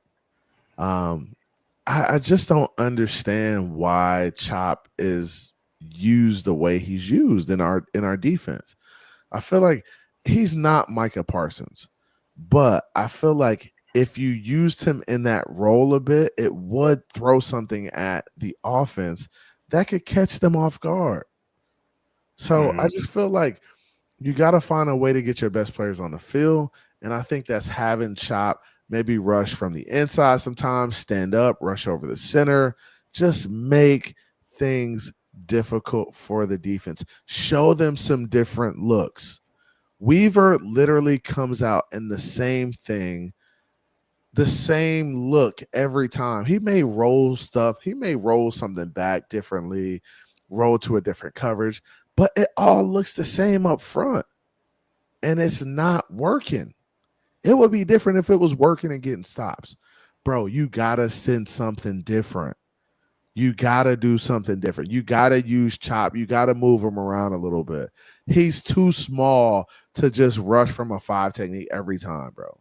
I just don't understand why Chop is used the way he's used in our defense. I feel like he's not Micah Parsons, but I feel like if you used him in that role a bit, it would throw something at the offense that could catch them off guard. So I just feel like you got to find a way to get your best players on the field, and I think that's having Chop maybe rush from the inside sometimes, stand up, rush over the center, just make things difficult for the defense. Show them some different looks. Weaver literally comes out in the same thing, the same look every time. He may roll stuff. He may roll something back differently, roll to a different coverage, but it all looks the same up front, and it's not working. It would be different if it was working and getting stops. Bro, you got to send something different. You got to do something different. You got to use Chop. You got to move him around a little bit. He's too small to just rush from a 5 technique every time, bro.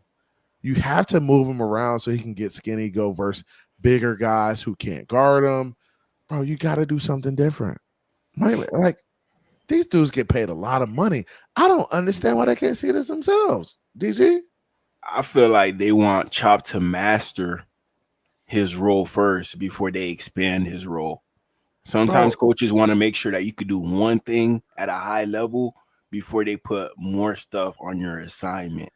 You have to move him around so he can get skinny, go versus bigger guys who can't guard him. Bro, you got to do something different. Like, these dudes get paid a lot of money. I don't understand why they can't see this themselves. DG? I feel like they want Chop to master his role first before they expand his role. Sometimes coaches want to make sure that you could do one thing at a high level before they put more stuff on your assignment.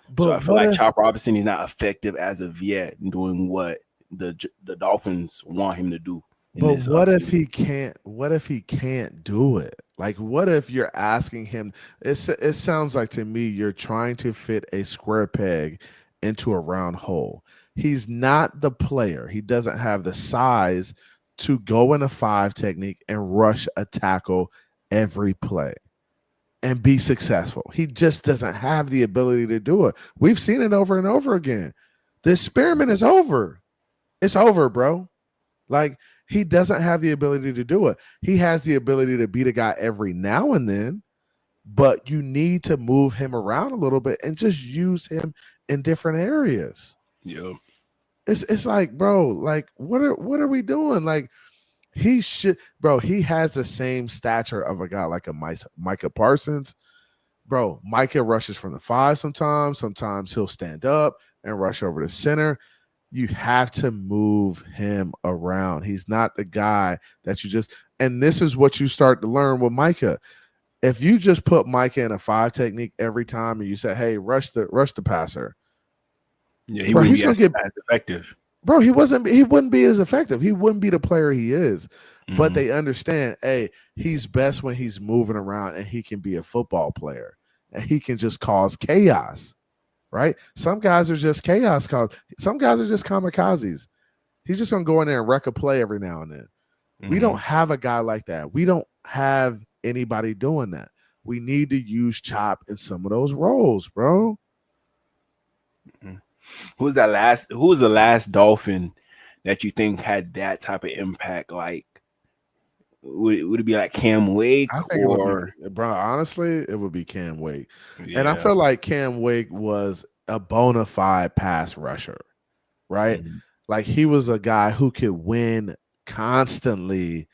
But so I feel like Chop Robinson is not effective as of yet in doing what the Dolphins want him to do. But what if he can't? What if he can't do it? Like, what if you're asking him? It sounds like to me you're trying to fit a square peg into a round hole. He's not the player. He doesn't have the size to go in a 5 technique and rush a tackle every play and be successful. He just doesn't have the ability to do it. We've seen it over and over again. The experiment is over. It's over, bro. Like, he doesn't have the ability to do it. He has the ability to beat a guy every now and then, but you need to move him around a little bit and just use him in different areas. Yeah. It's like, bro, like, what are we doing? Like, he should, bro, he has the same stature of a guy like a Micah Parsons. Bro, Micah rushes from the 5 sometimes. Sometimes he'll stand up and rush over the center. You have to move him around. He's not the guy that you just, and this is what you start to learn with Micah. If you just put Micah in a 5 technique every time and you say, hey, rush the passer. Yeah, he wouldn't be as effective. Bro, he wouldn't be as effective. He wouldn't be the player he is. Mm-hmm. But they understand, hey, he's best when he's moving around and he can be a football player and he can just cause chaos. Right? Some guys are just chaos cause. Some guys are just kamikazes. He's just gonna go in there and wreck a play every now and then. Mm-hmm. We don't have a guy like that. We don't have anybody doing that. We need to use Chop in some of those roles, bro. Mm-hmm. Who was the last Dolphin that you think had that type of impact? Like, would it be like Cam Wake? I think bro, honestly, it would be Cam Wake. Yeah. And I feel like Cam Wake was a bona fide pass rusher, right? Mm-hmm. Like, he was a guy who could win constantly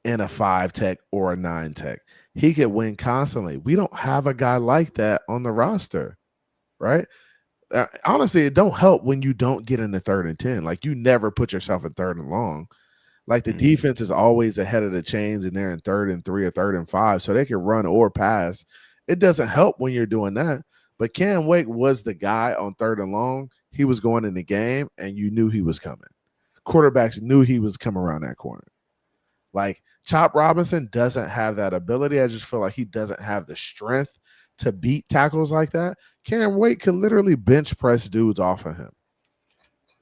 in a 5 tech or a 9 tech. He could win constantly. We don't have a guy like that on the roster, right? Honestly, it don't help when you don't get in the 3rd and 10. Like, you never put yourself in 3rd and long. Like, the defense is always ahead of the chains and they're in 3rd and 3 or 3rd and 5, so they can run or pass. It doesn't help when you're doing that. But Cam Wake was the guy on 3rd and long. He was going in the game and you knew he was coming. Quarterbacks knew he was coming around that corner. Like, Chop Robinson doesn't have that ability. I just feel like he doesn't have the strength to beat tackles like that. Cam Wake could literally bench press dudes off of him.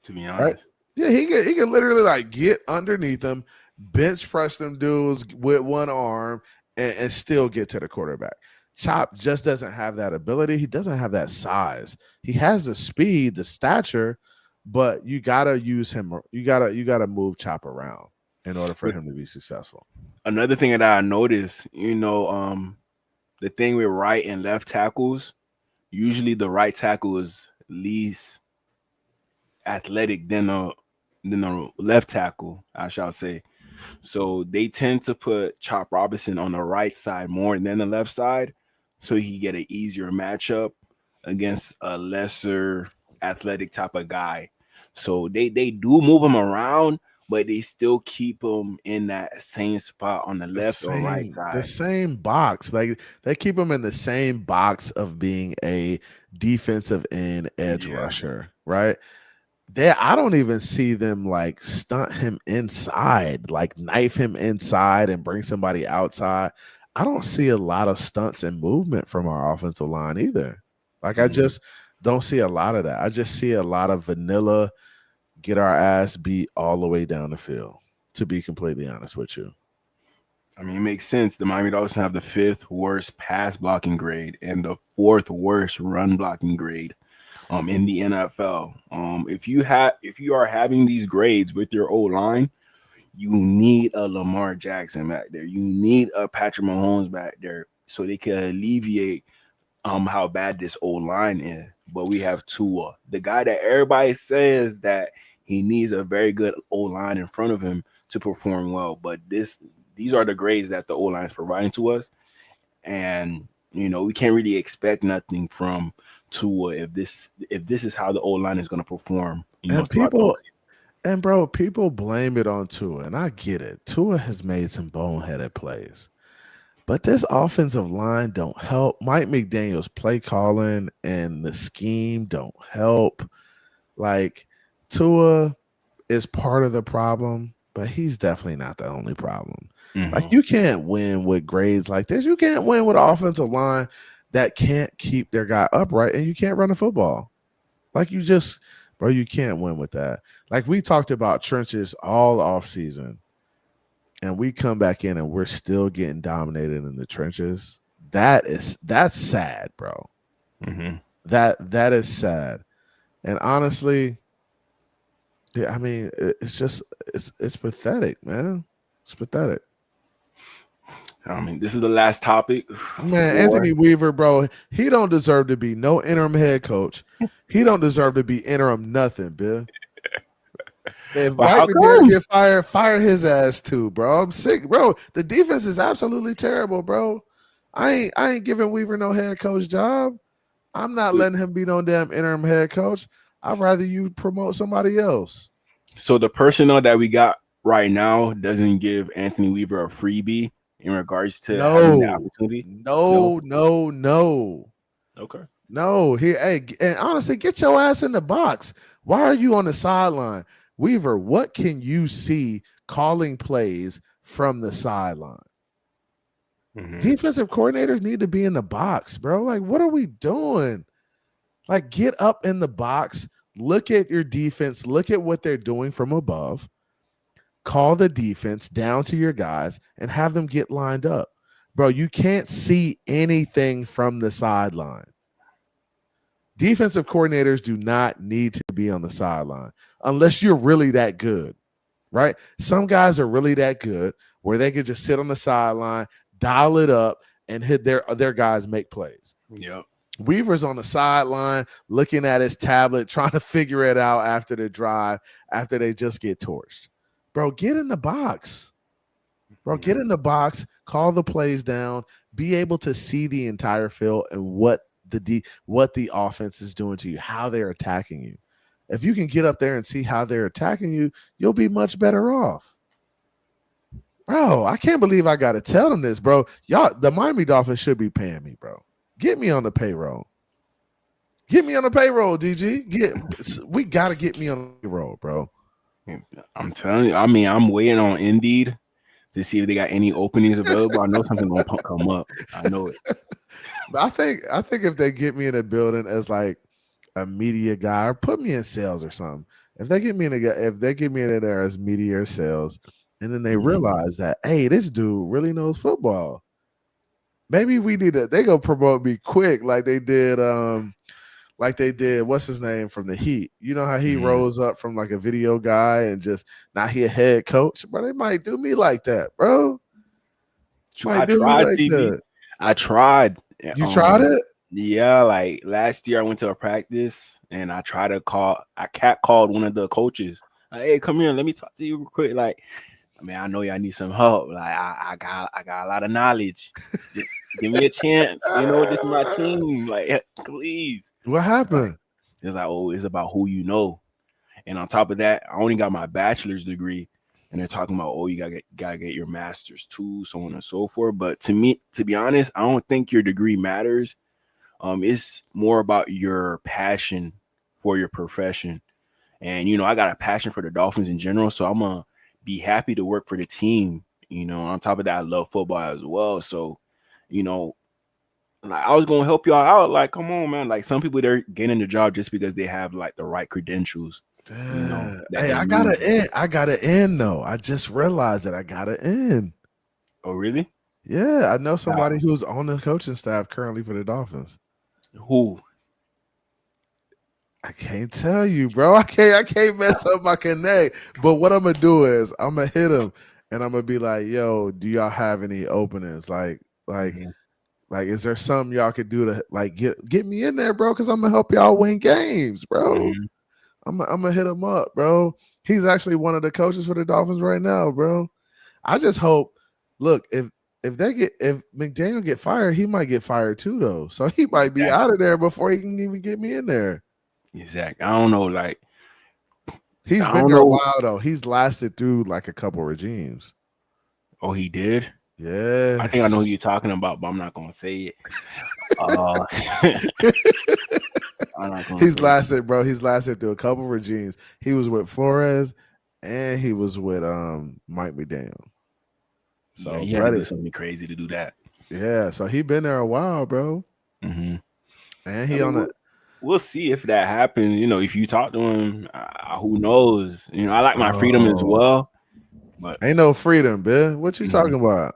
To be honest. Right? Yeah, he can literally, like, get underneath them, bench press them dudes with one arm, and still get to the quarterback. Chop just doesn't have that ability. He doesn't have that size. He has the speed, the stature, but you gotta use him. You gotta move Chop around in order for him to be successful. Another thing that I noticed, the thing with right and left tackles, usually the right tackle is least athletic than the left tackle, I shall say. So they tend to put Chop Robinson on the right side more than the left side, so he get an easier matchup against a lesser athletic type of guy. So they do move him around, but they still keep him in that same spot on the left or right side. The same box. Like, they keep him in the same box of being a defensive end edge rusher, right? I don't even see them, like, stunt him inside, like knife him inside and bring somebody outside. I don't see a lot of stunts and movement from our offensive line either. Like, I just don't see a lot of that. I just see a lot of vanilla, get our ass beat all the way down the field, to be completely honest with you. I mean, it makes sense. The Miami Dolphins have the 5th worst pass blocking grade and the 4th worst run blocking grade in the NFL. If you are having these grades with your O-line, you need a Lamar Jackson back there. You need a Patrick Mahomes back there so they can alleviate how bad this O-line is. But we have Tua, the guy that everybody says that he needs a very good O-line in front of him to perform well. But these are the grades that the O-line is providing to us. And, we can't really expect nothing from Tua if this is how the O-line is going to perform. People blame it on Tua, and I get it. Tua has made some boneheaded plays. But this offensive line don't help. Mike McDaniel's play calling and the scheme don't help. Like, Tua is part of the problem, but he's definitely not the only problem. Mm-hmm. Like, you can't win with grades like this. You can't win with an offensive line that can't keep their guy upright, and you can't run the football. Like, you can't win with that. Like, we talked about trenches all off season. and we come back in and we're still getting dominated in the trenches, that's sad, bro. Mm-hmm. That is sad. And honestly, yeah, I mean, it's just it's pathetic, man. It's pathetic. I mean, this is the last topic. Man, Anthony Weaver, bro, he don't deserve to be no interim head coach. He don't deserve to be interim nothing, Bill. If Well, Mike how McDaniel come? get fired, fire his ass too, bro. I'm sick, bro. The defense is absolutely terrible, bro. I ain't giving Weaver no head coach job. I'm not letting him be no damn interim head coach. I'd rather you promote somebody else. So the personnel that we got right now doesn't give Anthony Weaver a freebie in regards to having that opportunity. No. Okay. No, and honestly, get your ass in the box. Why are you on the sideline? Weaver, what can you see calling plays from the sideline? Mm-hmm. Defensive coordinators need to be in the box, bro. Like, what are we doing? Like, get up in the box, look at your defense, look at what they're doing from above, call the defense down to your guys, and have them get lined up. Bro, you can't see anything from the sideline. Defensive coordinators do not need to be on the sideline unless you're really that good, right? Some guys are really that good where they could just sit on the sideline, dial it up, and hit their guys make plays. Yep. Weaver's on the sideline looking at his tablet, trying to figure it out after the drive, after they just get torched. Bro, get in the box. Bro, get in the box, call the plays down, be able to see the entire field and what the offense is doing to you, how they're attacking you. If you can get up there and see how they're attacking you, you'll be much better off. Bro, I can't believe I got to tell them this, bro. Y'all, the Miami Dolphins should be paying me, bro. Get me on the payroll. Get me on the payroll, DG. We got to get me on the payroll, bro. I'm telling you, I mean, I'm waiting on Indeed to see if they got any openings available. I know something gonna come up. I know it. I think if they get me in a building as like a media guy or put me in sales or something, if they get me in there as media or sales, and then they realize that, hey, this dude really knows football. Maybe they go promote me quick like they did what's his name from the Heat. You know how he rose up from like a video guy and just now he a head coach, but they might do me like that, bro. I tried TV. I tried. You tried it? Yeah, like last year I went to a practice and I tried to call. I cat called one of the coaches. Like, hey, come here, let me talk to you real quick. Like, I mean, I know y'all need some help. Like, I got a lot of knowledge. Just give me a chance. You know, this is my team. Like, please. What happened? It's like, oh, it's about who you know. And on top of that, I only got my bachelor's degree. And they're talking about, oh, you gotta get your master's too, so on and so forth. But to me, to be honest, I don't think your degree matters. It's more about your passion for your profession. And, you know, I got a passion for the Dolphins in general. So I'm going to be happy to work for the team. You know, on top of that, I love football as well. So, you know, like I was going to help y'all out. Like, come on, man. Like some people, they're getting the job just because they have like the right credentials. You know, hey, I gotta end though. I just realized that I gotta end. Oh, really? Yeah, I know somebody who's on the coaching staff currently for the Dolphins. Who? I can't tell you, bro. I can't mess up my connect. But what I'm gonna do is I'm gonna hit him and I'm gonna be like, yo, do y'all have any openings? Like, is there something y'all could do to like get me in there, bro? Because I'm gonna help y'all win games, bro. I'm gonna hit him up, bro. He's actually one of the coaches for the Dolphins right now, bro. I just hope. Look, if McDaniel get fired, he might get fired too, though. So he might be out of there before he can even get me in there. Exactly. I don't know. Like he's been there a while though. He's lasted through like a couple regimes. Oh, he did. Yeah. I think I know who you're talking about, but I'm not gonna say it. He's lasted, bro. He's lasted through a couple regimes. He was with Flores and he was with Mike McDaniel. So yeah, he had to do something crazy to do that. Yeah, so he been there a while, bro. And he we'll see if that happens. You know, if you talk to him, who knows? You know, I like my freedom as well. But Ain't no freedom, man. What you talking about?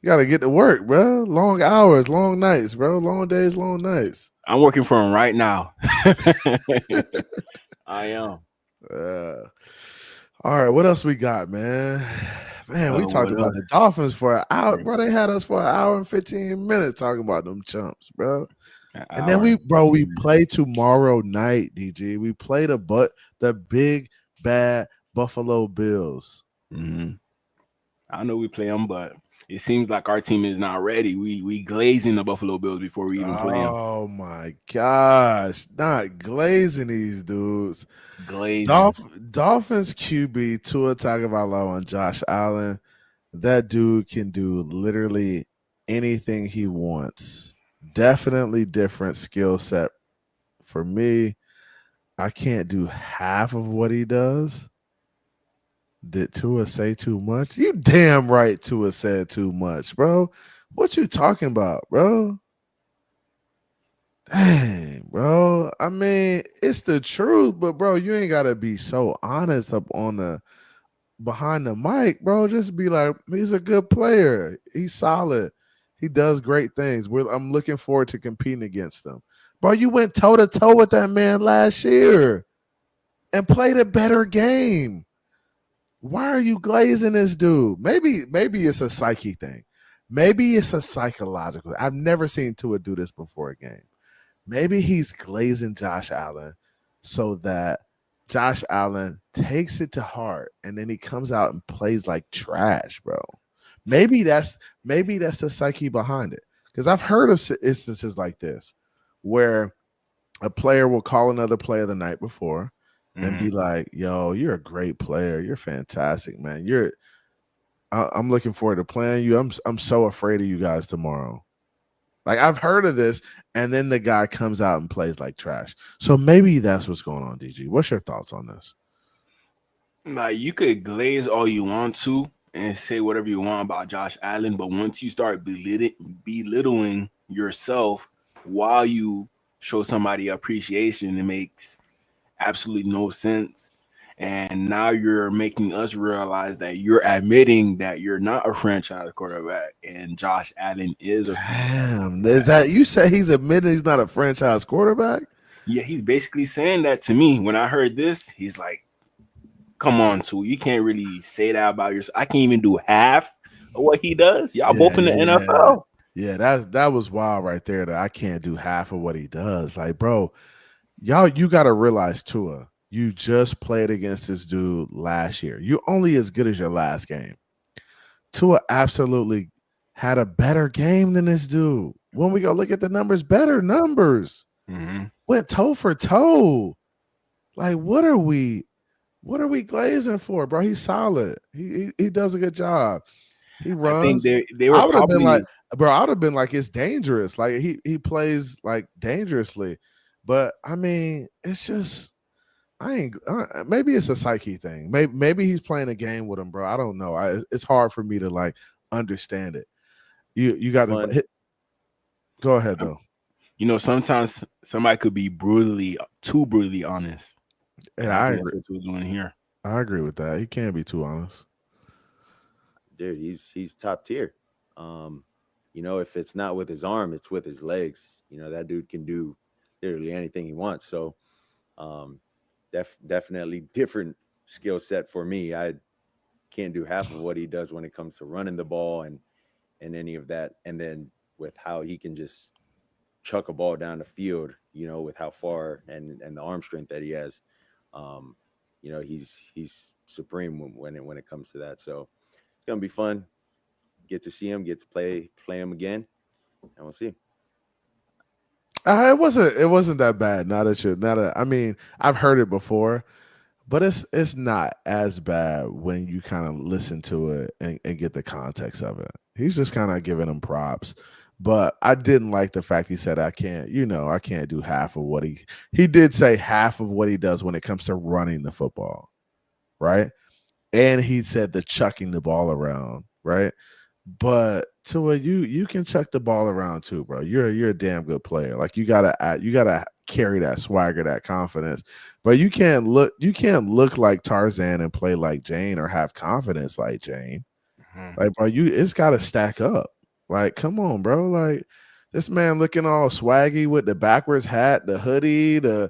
You gotta get to work, bro. Long hours, long nights, bro. Long days, long nights. I'm working for him right now. I am. Uh, all right, what else we got, man? Man, we talked What about else? the Dolphins for an hour, bro. They had us for an hour and 15 minutes talking about them chumps, bro. An And then hour we, and bro, 15 we minutes. play tomorrow night, DG. We play the big bad Buffalo Bills. Mhm. I know we play them, but it seems like our team is not ready. We glazing the Buffalo Bills before we even play them. Oh my gosh, not glazing these dudes. Glazing. Dolphins QB Tua Tagovailoa and Josh Allen. That dude can do literally anything he wants. Definitely different skill set. For me, I can't do half of what he does. Did Tua say too much? You damn right Tua said too much, bro. What you talking about, bro? Dang, bro. I mean, it's the truth, but bro, you ain't gotta be so honest up on the behind the mic, bro. Just be like, he's a good player. He's solid. He does great things. I'm looking forward to competing against him. Bro, you went toe to toe with that man last year and played a better game. Why are you glazing this dude? Maybe it's a psyche thing. Maybe it's a psychological. I've never seen Tua do this before a game. Maybe he's glazing Josh Allen so that Josh Allen takes it to heart and then he comes out and plays like trash, bro. Maybe that's the psyche behind it. Because I've heard of instances like this where a player will call another player the night before and be like, "Yo, you're a great player. You're fantastic, man. I'm looking forward to playing you. I'm so afraid of you guys tomorrow." Like I've heard of this, and then the guy comes out and plays like trash. So maybe that's what's going on, DG. What's your thoughts on this? Like you could glaze all you want to and say whatever you want about Josh Allen, but once you start belittling yourself while you show somebody appreciation, it makes absolutely no sense. And now you're making us realize that you're admitting that you're not a franchise quarterback, and Josh Allen is a franchise Damn, quarterback. is that you say he's admitted he's not a franchise quarterback? Yeah, he's basically saying that to me. When I heard this, he's like, come on, Tua, you can't really say that about yourself. I can't even do half of what he does. Y'all both in the NFL. Yeah, that was wild right there. That I can't do half of what he does. Like, bro, you got to realize, Tua, you just played against this dude last year. You're only as good as your last game. Tua absolutely had a better game than this dude. When we go look at the numbers, better numbers. Mm-hmm. Went toe for toe. Like, what are we glazing for, bro? He's solid. He does a good job. He I think runs. they were I would have been probably like, bro, I would have been like, it's dangerous. Like he plays like dangerously. But I mean, it's just maybe it's a psyche thing. Maybe he's playing a game with him, bro. I don't know. It's hard for me to like understand it. You got to hit. Go ahead though. You know, sometimes somebody could be too brutally honest. And I I think agree. that's what we're doing here. I agree with that. He can't be too honest. Dude, he's top tier. You know, if it's not with his arm, it's with his legs. You know, that dude can do literally anything he wants. So definitely different skill set for me. I can't do half of what he does when it comes to running the ball and any of that. And then with how he can just chuck a ball down the field, you know, with how far and the arm strength that he has. You know, he's supreme when it comes to that. So it's gonna be fun. Get to see him, get to play him again, and we'll see. It wasn't that bad. I mean, I've heard it before, but it's not as bad when you kind of listen to it and get the context of it. He's just kind of giving him props. But I didn't like the fact he said I can't do half of what he did say half of what he does when it comes to running the football, right? And he said the chucking the ball around, right? But Tua, you can chuck the ball around too, bro. You're a damn good player. Like you gotta carry that swagger, that confidence. But you can't look like Tarzan and play like Jane or have confidence like Jane. Mhm. Like, bro, it's got to stack up. Like, come on, bro. Like, this man looking all swaggy with the backwards hat, the hoodie, the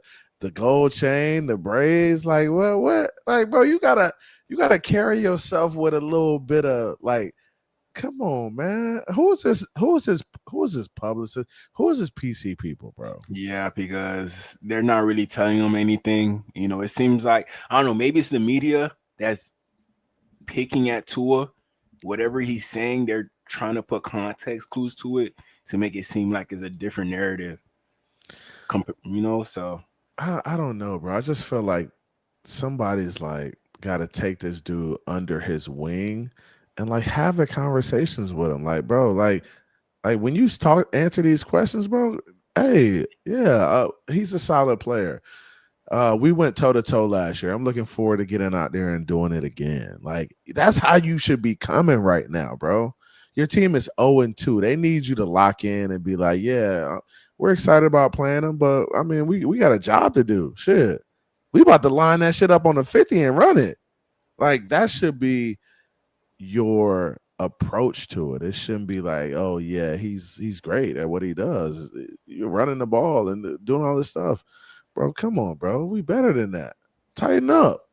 gold chain, the braids. Like, what? Like, bro, you gotta carry yourself with a little bit of like. Come on, man. Who is this? Who is this publicist? Who is this PC people, bro? Yeah, because they're not really telling him anything. You know, it seems like, I don't know, maybe it's the media that's picking at Tua. Whatever he's saying, they're trying to put context clues to it to make it seem like it's a different narrative. You know, so I don't know, bro. I just feel like somebody's like got to take this dude under his wing and like have the conversations with him. Like, bro, like when you answer these questions, bro. Hey, yeah, he's a solid player. We went toe to toe last year. I'm looking forward to getting out there and doing it again. Like, that's how you should be coming right now, bro. Your team is 0-2. They need you to lock in and be like, yeah, we're excited about playing them, but I mean, we got a job to do. Shit. We about to line that shit up on the 50 and run it. Like, that should be your approach to it. It shouldn't be like, oh yeah, he's great at what he does. You're running the ball and doing all this stuff. Bro, come on, bro. We better than that. Tighten up.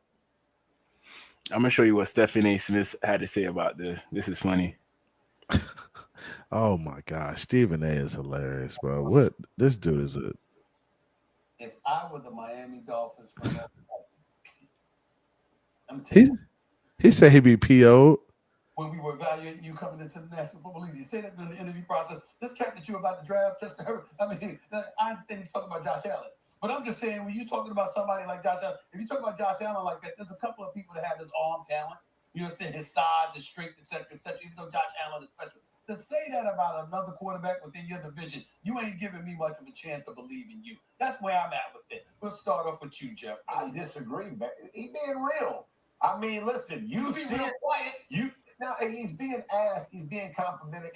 I'm gonna show you what Stephen A. Smith had to say about this. This is funny. Oh my gosh, Stephen A is hilarious, bro. What this dude is a. If I were the Miami Dolphins, I'm telling you, He said he'd be PO'd. when we were evaluating you coming into the National Football League, you say that during the interview process. This cat that you about to draft, Justin Herbert. I mean, I understand he's talking about Josh Allen, but I'm just saying when you're talking about somebody like Josh Allen, if you talk about Josh Allen like that, there's a couple of people that have his arm talent. You know what I'm saying? His size, his strength, etc., etc. Even though Josh Allen is special. To say that about another quarterback within your division, you ain't giving me much of a chance to believe in you. That's where I'm at with it. We'll start off with you, Jeff. I disagree, man. He being real. I mean, listen, you be see real it. quiet. You now he's being asked, he's being complimented.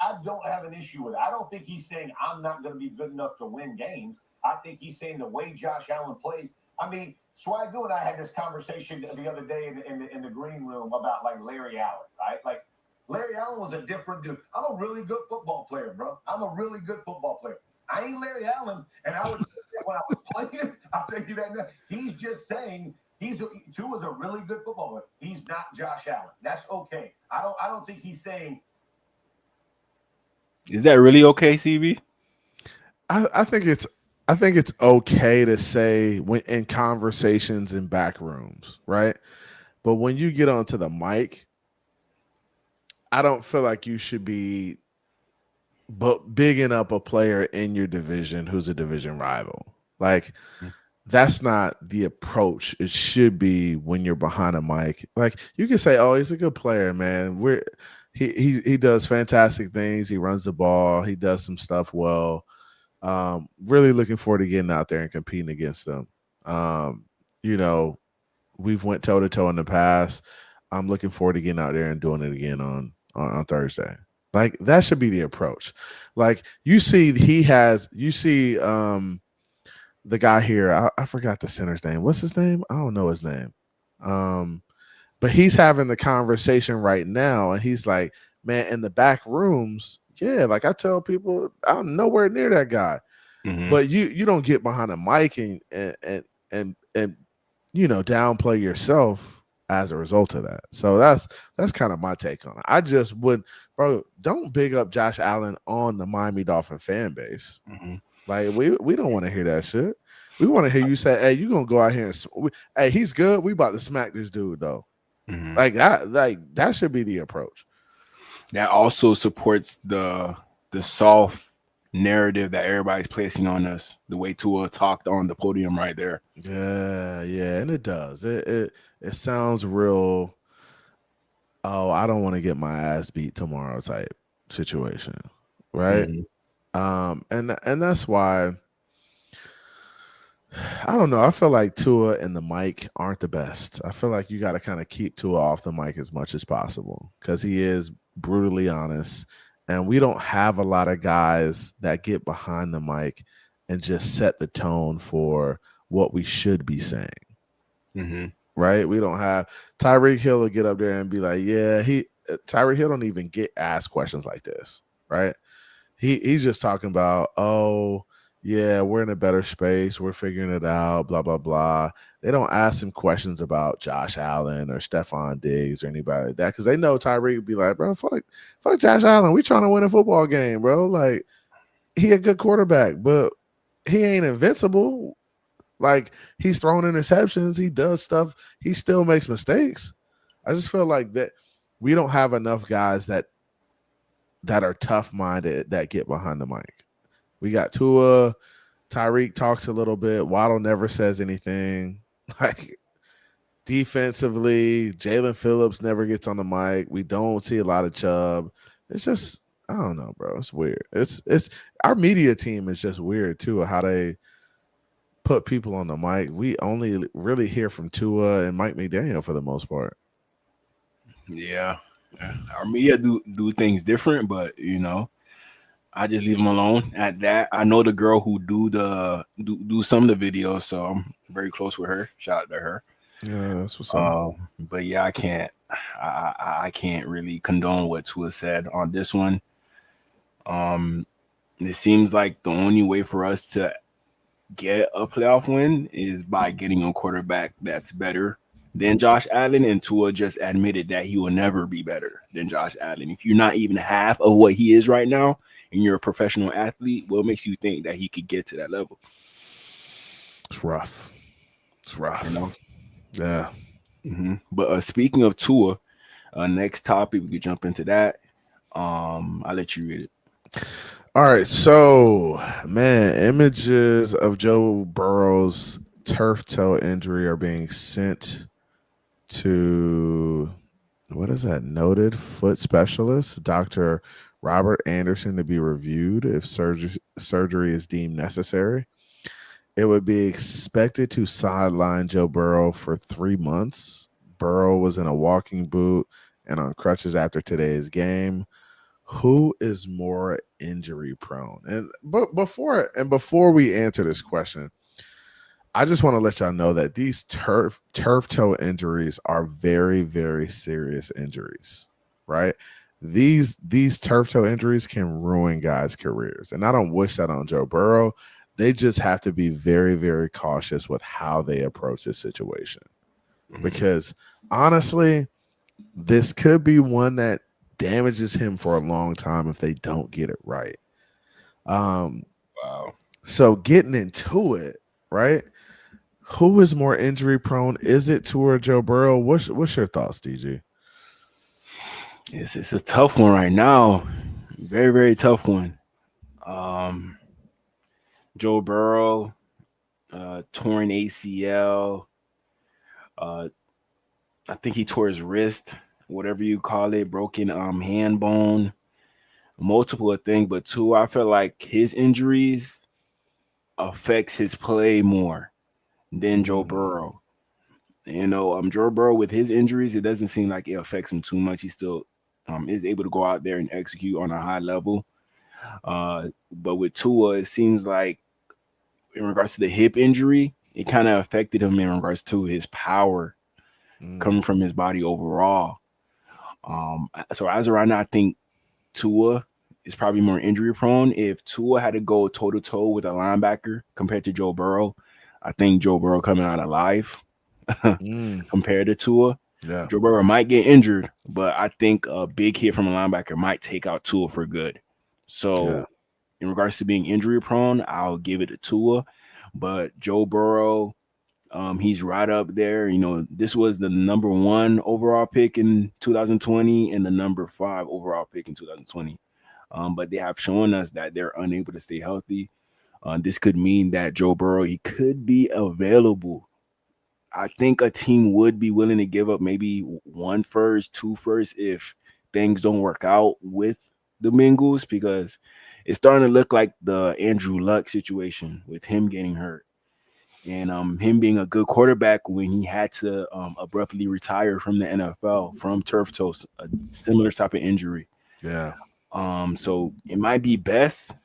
I don't have an issue with it. I don't think he's saying I'm not going to be good enough to win games. I think he's saying the way Josh Allen plays. I mean, Swagoo and I had this conversation the other day in the green room about like Larry Allen, right? Like Larry Allen was a different dude. I'm a really good football player, bro. I'm a really good football player. I ain't Larry Allen, and I was when I was playing. I'll tell you that now. He's just saying Tua's a really good football player. He's not Josh Allen. That's okay. I don't think he's saying. Is that really okay, CB? I think it's okay to say when in conversations in back rooms, right? But when you get onto the mic, I don't feel like you should be bigging up a player in your division who's a division rival. Like, that's not the approach. It should be when you're behind a mic. Like, you can say, "Oh, he's a good player, man. He does fantastic things. He runs the ball. He does some stuff well. Really looking forward to getting out there and competing against them. You know, we've went toe to toe in the past. I'm looking forward to getting out there and doing it again on Thursday." Like, that should be the approach. Like, you see the guy here, I forgot the center's name. What's his name? I don't know his name. But he's having the conversation right now, and he's like, man, in the back rooms, yeah, like I tell people, I'm nowhere near that guy. Mm-hmm. But you don't get behind a mic and you know, downplay yourself as a result of that. So that's kind of my take on it. I just wouldn't, bro, don't big up Josh Allen on the Miami Dolphin fan base. Mm-hmm. Like, we don't want to hear that shit. We want to hear you say, hey, you gonna go out here and hey, he's good. We about to smack this dude though. Mm-hmm. Like that should be the approach. That also supports the soft narrative that everybody's placing on us. The way Tua talked on the podium right there. Yeah, and it does. It sounds real. Oh, I don't want to get my ass beat tomorrow type situation, right? Mm-hmm. And that's why I don't know. I feel like Tua and the mic aren't the best. I feel like you got to kind of keep Tua off the mic as much as possible because he is brutally honest, and we don't have a lot of guys that get behind the mic and just set the tone for what we should be saying. Mm-hmm. Right? We don't have Tyreek Hill will get up there and be like, yeah, Tyreek Hill don't even get asked questions like this, right? He's just talking about, oh, yeah, we're in a better space, we're figuring it out, blah, blah, blah. They don't ask him questions about Josh Allen or Stephon Diggs or anybody like that, because they know Tyreek would be like, bro, fuck Josh Allen. We trying to win a football game, bro. Like, he a good quarterback, but he ain't invincible. Like, he's throwing interceptions, he does stuff, he still makes mistakes. I just feel like that we don't have enough guys that are tough-minded that get behind the mic. We got Tua, Tyreek talks a little bit, Waddle never says anything. Like, defensively, Jalen Phillips never gets on the mic. We don't see a lot of Chubb. It's just, I don't know, bro. It's weird. It's our media team is just weird too, how they put people on the mic. We only really hear from Tua and Mike McDaniel for the most part. Yeah. Our media do things different, but I just leave them alone at that. I know the girl who do some of the videos, so I'm very close with her. Shout out to her. Yeah, that's what's up. But yeah, I can't really condone what Tua said on this one. It seems like the only way for us to get a playoff win is by getting a quarterback that's better than Josh Allen, and Tua just admitted that he will never be better than Josh Allen. If you're not even half of what he is right now, and you're a professional athlete, what makes you think that he could get to that level? It's rough. Yeah. Mm-hmm. But speaking of Tua, next topic, we could jump into that. I'll let you read it. All right, so man, images of Joe Burrow's turf toe injury are being sent to, what is that, noted foot specialist, Dr. Robert Anderson, to be reviewed if surgery is deemed necessary. It would be expected to sideline Joe Burrow for 3 months. Burrow was in a walking boot and on crutches after today's game. Who is more injury prone? And before we answer this question, I just want to let y'all know that these turf toe injuries are very, very serious injuries, right? These turf toe injuries can ruin guys' careers, and I don't wish that on Joe Burrow. They just have to be very, very cautious with how they approach this situation, because honestly, this could be one that damages him for a long time if they don't get it right. Wow. So getting into it, right? Who is more injury prone? Is it Tua or Joe Burrow? What's your thoughts, DG? It's a tough one right now. Very, very tough one. Joe Burrow, torn ACL. I think he tore his wrist, whatever you call it, broken hand bone, multiple of things. But Tua, I feel like his injuries affects his play more than Joe Burrow. Joe Burrow with his injuries, it doesn't seem like it affects him too much. He still is able to go out there and execute on a high level. But with Tua, it seems like in regards to the hip injury, it kind of affected him in regards to his power coming from his body overall. So as of right now, I think Tua is probably more injury prone. If Tua had to go toe to toe with a linebacker compared to Joe Burrow, I think Joe Burrow coming out alive compared to Tua. Yeah. Joe Burrow might get injured, but I think a big hit from a linebacker might take out Tua for good. So in regards to being injury prone, I'll give it to Tua. But Joe Burrow, he's right up there. This was the number 1 overall pick in 2020 and the number 5 overall pick in 2020. But they have shown us that they're unable to stay healthy. This could mean that Joe Burrow, he could be available. I think a team would be willing to give up maybe 1 first, 2 first if things don't work out with the Bengals, because it's starting to look like the Andrew Luck situation with him getting hurt and him being a good quarterback when he had to abruptly retire from the NFL from turf toe, a similar type of injury. Yeah. So it might be best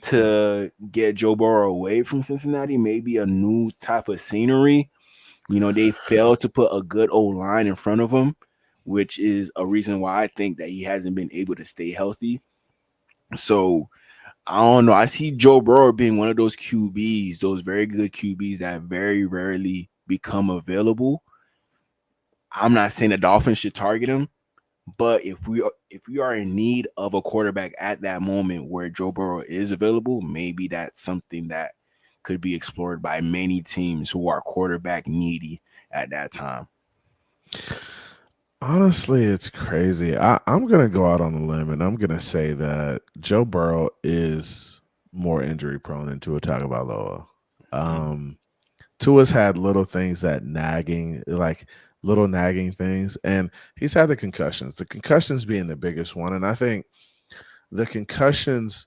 to get Joe Burrow away from Cincinnati, maybe a new type of scenery. They failed to put a good old line in front of him, which is a reason why I think that he hasn't been able to stay healthy. So I don't know. I see Joe Burrow being one of those QBs, those very good QBs that very rarely become available. I'm not saying the Dolphins should target him, but if we are in need of a quarterback at that moment where Joe Burrow is available, maybe that's something that could be explored by many teams who are quarterback needy at that time. Honestly, it's crazy. I'm gonna go out on a limb and I'm gonna say that Joe Burrow is more injury prone than Tua Tagovailoa. Tua's had little things that nagging, like little nagging things, and he's had the concussions. The concussions being the biggest one, and I think the concussions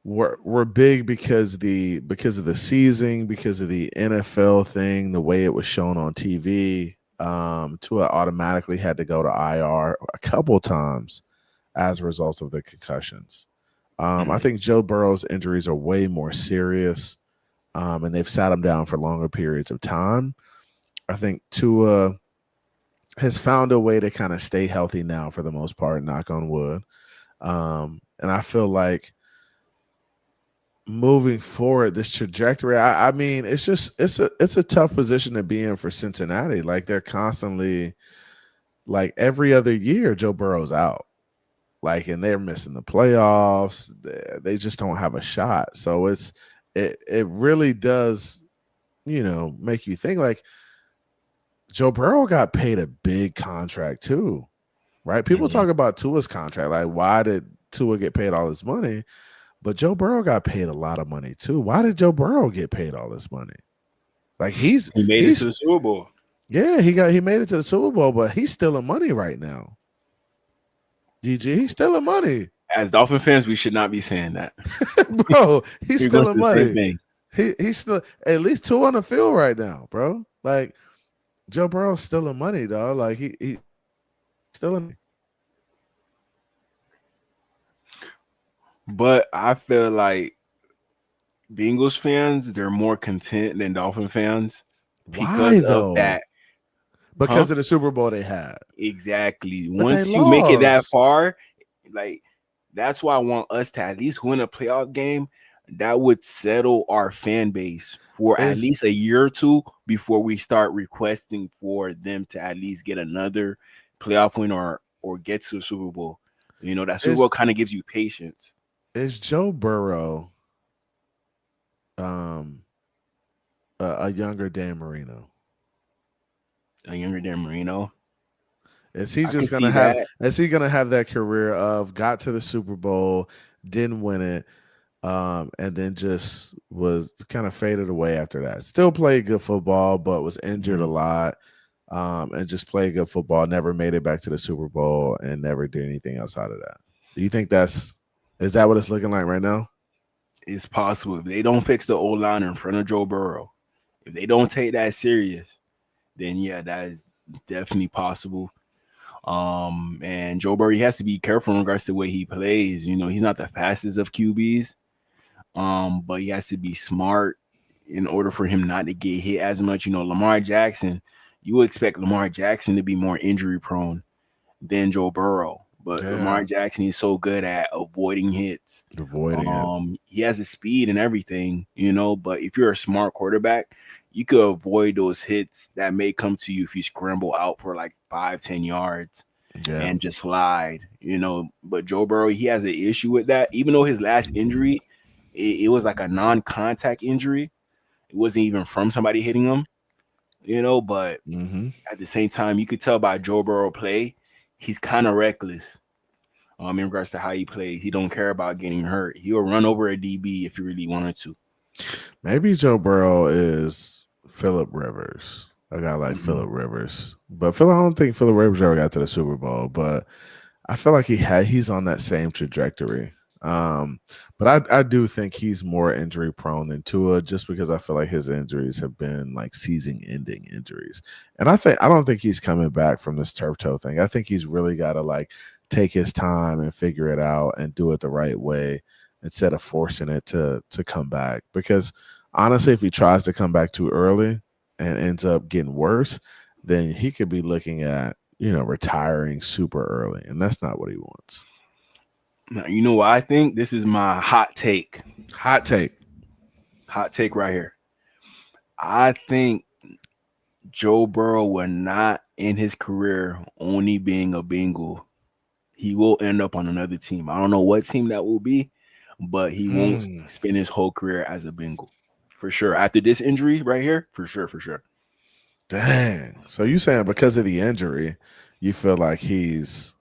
were big because of the season, because of the NFL thing, the way it was shown on TV. Tua automatically had to go to IR a couple times as a result of the concussions. I think Joe Burrow's injuries are way more serious, and they've sat him down for longer periods of time. I think Tua has found a way to kind of stay healthy now for the most part, knock on wood. And I feel like moving forward, this trajectory, I mean, it's a tough position to be in for Cincinnati. Like they're constantly, like every other year, Joe Burrow's out. Like, and they're missing the playoffs. They just don't have a shot. So it really does, make you think. Like Joe Burrow got paid a big contract too, right? People talk about Tua's contract. Like, why did Tua get paid all this money? But Joe Burrow got paid a lot of money too. Why did Joe Burrow get paid all this money? Like he made it to the Super Bowl. Yeah, he made it to the Super Bowl, but he's stealing money right now. DG, he's stealing money. As Dolphin fans, we should not be saying that. Bro, he's stealing money. He He's still at least two on the field right now, bro. Like Joe Burrow's stealing money, dog. Like he stealing. But I feel like Bengals fans, they're more content than Dolphin fans because of that. Because of the Super Bowl they had. Exactly. But once you make it that far, like that's why I want us to at least win a playoff game. That would settle our fan base for at least a year or two before we start requesting for them to at least get another playoff win or get to the Super Bowl. That Super Bowl kind of gives you patience. Is Joe Burrow a younger Dan Marino? A younger Dan Marino? Is he just gonna have that? Is he gonna have that career of got to the Super Bowl, didn't win it, and then just was kind of faded away after that? Still played good football, but was injured a lot, and just played good football. Never made it back to the Super Bowl, and never did anything outside of that. Do you think is that what it's looking like right now? It's possible. If they don't fix the old line in front of Joe Burrow, if they don't take that serious, then yeah, that is definitely possible. And Joe Burrow, he has to be careful in regards to the way he plays. He's not the fastest of QBs, but he has to be smart in order for him not to get hit as much. Lamar Jackson, you would expect Lamar Jackson to be more injury prone than Joe Burrow. But Lamar Jackson is so good at avoiding hits. He has the speed and everything, but if you're a smart quarterback, you could avoid those hits that may come to you if you scramble out for like 5-10 yards and just slide, But Joe Burrow, he has an issue with that. Even though his last injury, it was like a non-contact injury. It wasn't even from somebody hitting him, but at the same time, you could tell by Joe Burrow play, he's kind of reckless in regards to how he plays. He don't care about getting hurt. He'll run over a DB if he really wanted to. Maybe Joe Burrow is Phillip Rivers. A guy like Phillip Rivers. But I don't think Phillip Rivers ever got to the Super Bowl, but I feel like he's on that same trajectory. But I do think he's more injury prone than Tua, just because I feel like his injuries have been like season-ending injuries. And I don't think he's coming back from this turf toe thing. I think he's really got to like take his time and figure it out and do it the right way. instead of forcing it to come back. Because honestly, if he tries to come back too early and ends up getting worse, then he could be looking at, retiring super early, and that's not what he wants. Now, you know what I think? This is my hot take. Hot take. Hot take right here. I think Joe Burrow will not end his career only being a Bengal. He will end up on another team. I don't know what team that will be, but he won't spend his whole career as a Bengal. For sure. After this injury right here, for sure, for sure. Dang. So you saying because of the injury, you feel like he's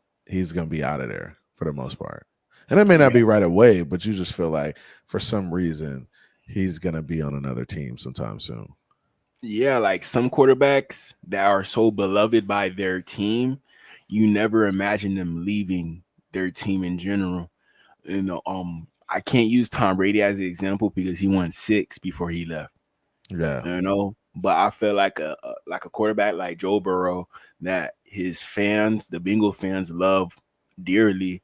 gonna be out of there for the most part. And it may not be right away, but you just feel like for some reason he's gonna be on another team sometime soon. Yeah, like some quarterbacks that are so beloved by their team, you never imagine them leaving their team in general. I can't use Tom Brady as an example because he won 6 before he left. Yeah. But I feel like a quarterback like Joe Burrow that his fans, the Bengal fans, love dearly.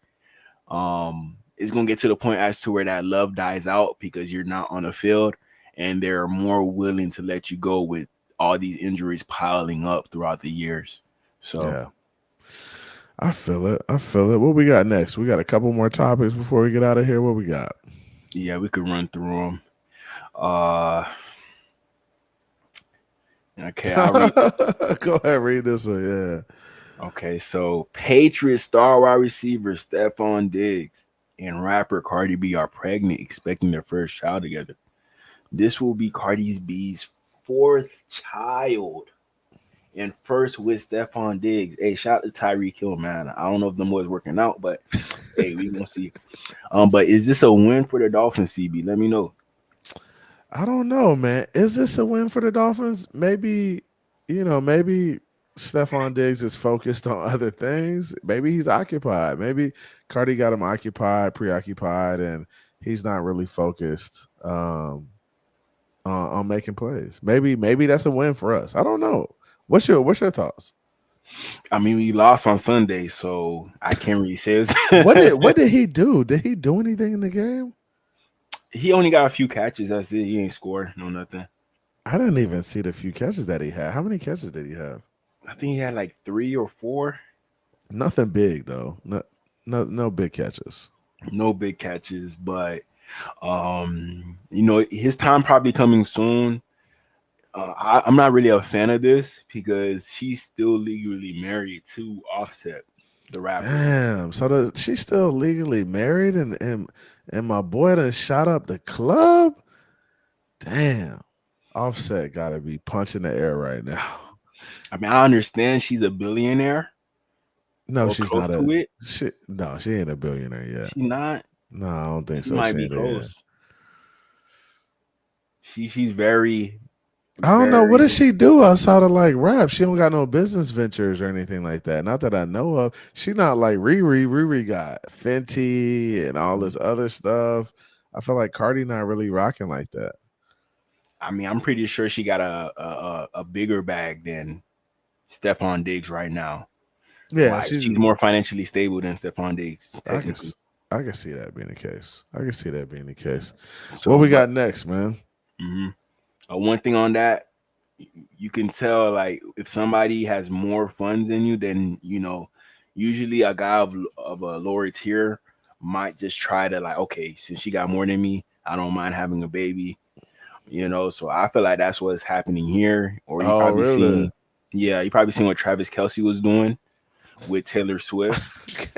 It's gonna get to the point as to where that love dies out because you're not on the field, and they're more willing to let you go with all these injuries piling up throughout the years. So Yeah. I feel it. What we got next? We got a couple more topics before we get out of here. What we got? yeah, we could run through them. Okay, I'll read. Go ahead, read this one. Yeah. Okay, so Patriots star wide receiver Stephon Diggs and rapper Cardi B are pregnant, expecting their first child together. This will be Cardi B's 4th child and first with Stephon Diggs. Hey, shout out to Tyreek Hill, man. I don't know if the boys working out, but hey, we gonna see. But is this a win for the Dolphins, CB? Let me know. I don't know, man. Is this a win for the Dolphins? Maybe Stephon Diggs is focused on other things. Maybe he's occupied. Maybe Cardi got him occupied, preoccupied, and he's not really focused on making plays. Maybe that's a win for us. I don't know. What's your thoughts? I mean, we lost on Sunday, so I can't really say. What did he do? Did he do anything in the game? He only got a few catches. That's it. He ain't scored. No nothing. I didn't even see the few catches that he had. How many catches did he have? I think he had like 3 or 4. Nothing big though. No big catches. No big catches, but his time probably coming soon. I'm not really a fan of this because she's still legally married to Offset, the rapper. Damn. So she's still legally married and my boy done shot up the club? Damn. Offset gotta be punching the air right now. I mean, I understand she's a billionaire. No, she's close not to it. No, she ain't a billionaire yet. She's not. No, I don't think She so. might be close. She's very. I don't know. What does she do outside of like rap? She don't got no business ventures or anything like that. Not that I know of. She not like Riri. Riri got Fenty and all this other stuff. I feel like Cardi not really rocking like that. I mean, I'm pretty sure she got a bigger bag than Stephon Diggs right now. Yeah, like, she's more financially stable than Stephon Diggs. I can see that being the case. So, what we got next, man? Mm-hmm. One thing on that, you can tell like if somebody has more funds than you, then usually a guy of a lower tier might just try to like, okay, since she got more than me, I don't mind having a baby. So I feel like that's what's happening here. Or you probably seen what Travis Kelce was doing with Taylor Swift.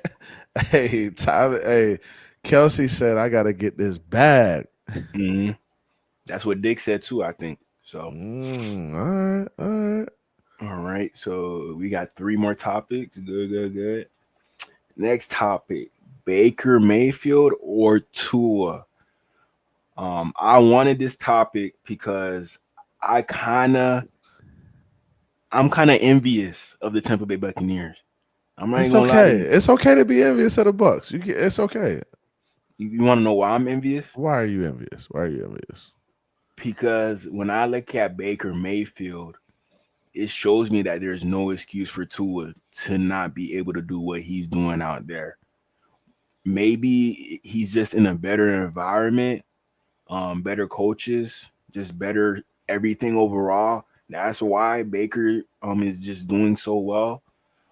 Hey, Tyler. Hey, Kelce said, "I got to get this bag." Mm-hmm. That's what Dick said too, I think. So, all right. So we got 3 more topics. Good. Next topic: Baker Mayfield or Tua. I wanted this topic because I'm kind of envious of the Tampa Bay Buccaneers. It's okay. It's okay to be envious of the Bucs. It's okay. You want to know why I'm envious? Why are you envious? Because when I look at Baker Mayfield, it shows me that there's no excuse for Tua to not be able to do what he's doing out there. maybe he's just in a better environment, better coaches, just better everything overall. That's why Baker is just doing so well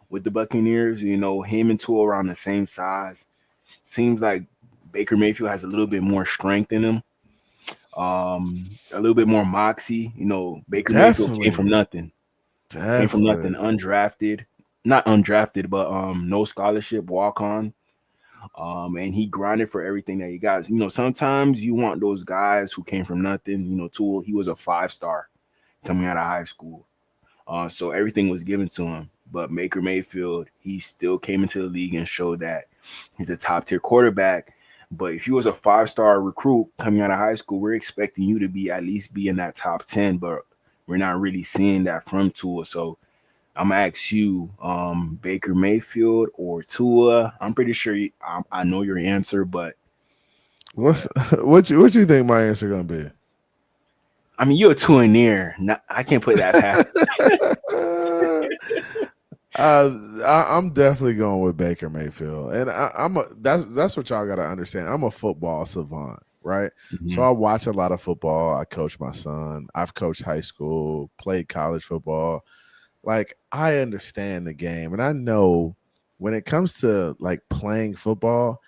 with the Buccaneers. You know, him and Tua around the same size. Seems like Baker Mayfield has a little bit more strength in him, a little bit more moxie. You know, Baker Mayfield came from Definitely. nothing, Definitely. undrafted, not undrafted, but no scholarship, walk on. And he grinded for everything that he got. You know, sometimes you want those guys who came from nothing. You know, Tool, he was a 5-star coming out of high school. So everything was given to him. But Baker Mayfield, he still came into the league and showed that he's a top tier quarterback. But if you was a 5-star recruit coming out of high school, we're expecting you to be at least be in that top 10, but we're not really seeing that from Tua. So I'm gonna ask you, Baker Mayfield or Tua. I'm pretty sure I know your answer, but What's what you think my answer gonna be? I mean you're a Tuaneer. I can't put that past. I'm definitely going with Baker Mayfield, and that's what y'all got to understand. I'm a football savant, right? So Mhm. I watch a lot of football. I coach my son. I've coached high school, played college football. Like I understand the game, and I know when it comes to like playing football,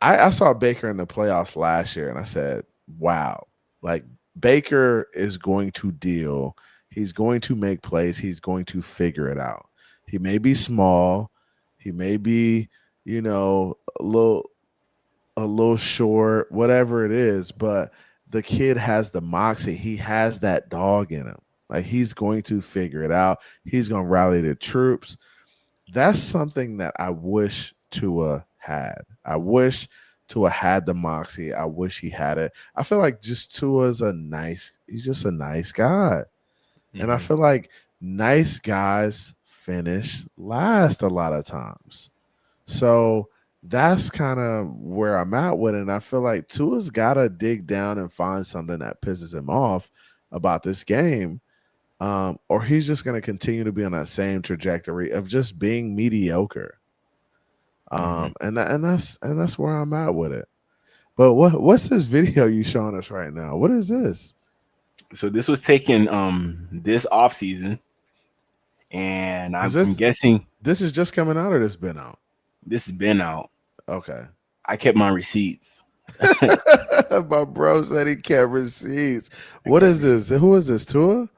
I saw Baker in the playoffs last year, and I said, "Wow, like Baker is going to deal. He's going to make plays. He's going to figure it out. He may be small, he may be, a little short, whatever it is, but the kid has the moxie. He has that dog in him. Like he's going to figure it out. He's going to rally the troops. That's something that I wish Tua had. I wish Tua had the moxie. I wish he had it. I feel like just he's just a nice guy. And I Mhm. feel like nice guys finish last a lot of times. So that's kind of where I'm at with it. And I feel like Tua's got to dig down and find something that pisses him off about this game, or he's just going to continue to be on that same trajectory of just being mediocre. Mhm. And that's where I'm at with it. But what's this video you showing us right now? What is this? So this was taken this off season, and Is I'm guessing this is just coming out or this been out? this has been out. Okay. I kept my receipts. My bro said he kept receipts. I What kept is receipts. this? Who is this? Tua?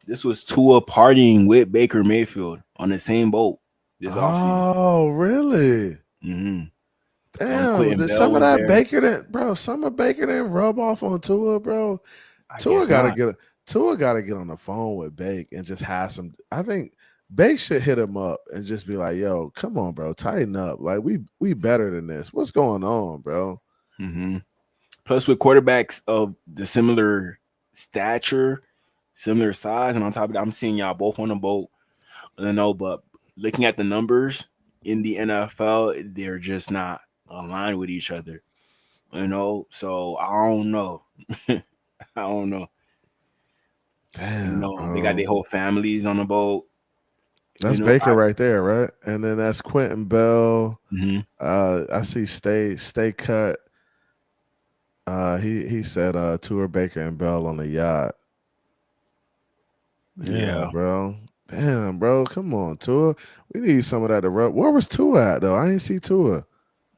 This was Tua partying with Baker Mayfield on the same boat this offseason. Oh, really? Mm-hmm. Damn. Quentin Did Bell some of was that there. Baker some of Baker didn't rub off on Tua, bro. I Tua guess gotta not. get Tua gotta get on the phone with Bake and just have some. I think Bake should hit him up and just be like, yo, come on, bro, tighten up. Like we better than this. What's going on, bro? Mm-hmm. Plus, with quarterbacks of the similar stature, similar size, and on top of that, I'm seeing y'all both on the boat. I don't know, but looking at the numbers in the NFL, they're just not aligned with each other. You know, so I don't know. I don't know. You Damn, know, they got bro. their whole families on the boat. You That's know, Baker right there, right? And then that's Quentin Bell. mhm. I see stay cut. He said tour Baker and Bell on the yacht. Yeah, Yeah, bro. Damn, bro. Come on, Tua. We need some of that to rub. Where was Tua at though? I didn't see Tua.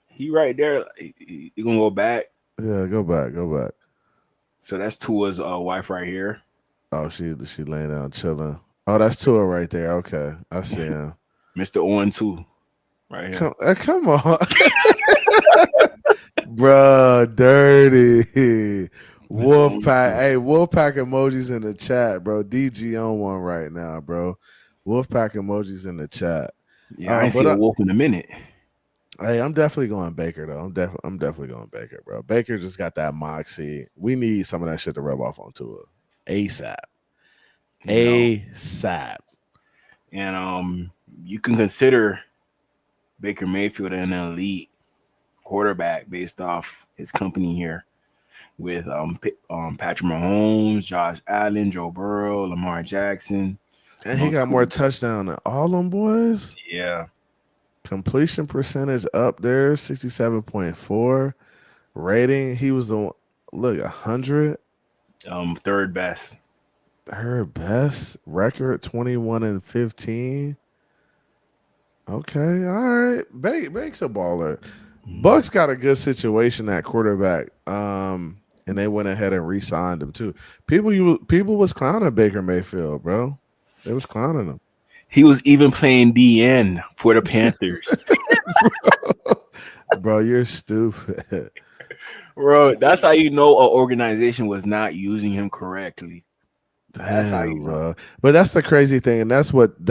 he right there. He gonna go back. Yeah, go back, go back. So that's Tua's wife right here. Oh, she laying down chilling. Oh, that's Tua right there. Okay, I see him. Mr. Owen too, right here. Come on, bro. Dirty Mr. wolf Owen pack. too. Hey, wolf pack emojis in the chat, bro. DG on one right now, bro. Wolf pack emojis in the chat. Yeah, I ain't But see a wolf in a minute. hey, I'm definitely going Baker though. I'm definitely going Baker, bro. Baker just got that moxie. We need some of that shit to rub off on Tua ASAP. You know, ASAP. and you can consider Baker Mayfield an elite quarterback based off his company here with Patrick Mahomes, Josh Allen, Joe Burrow, Lamar Jackson. And he got more touchdown than all them boys. Yeah, Completion percentage up there, 67.4. Rating, he was the look 100. Third best. Her best record 21-15. Okay, all right. Bank's a baller. Bucks got a good situation at quarterback. And they went ahead and re-signed him too. People was clowning Baker Mayfield, bro. They was clowning him. He was even playing DN for the Panthers. Bro, you're stupid. Bro, that's how you know an organization was not using him correctly. That's how you Damn, know. bro. But that's the crazy thing, and that's what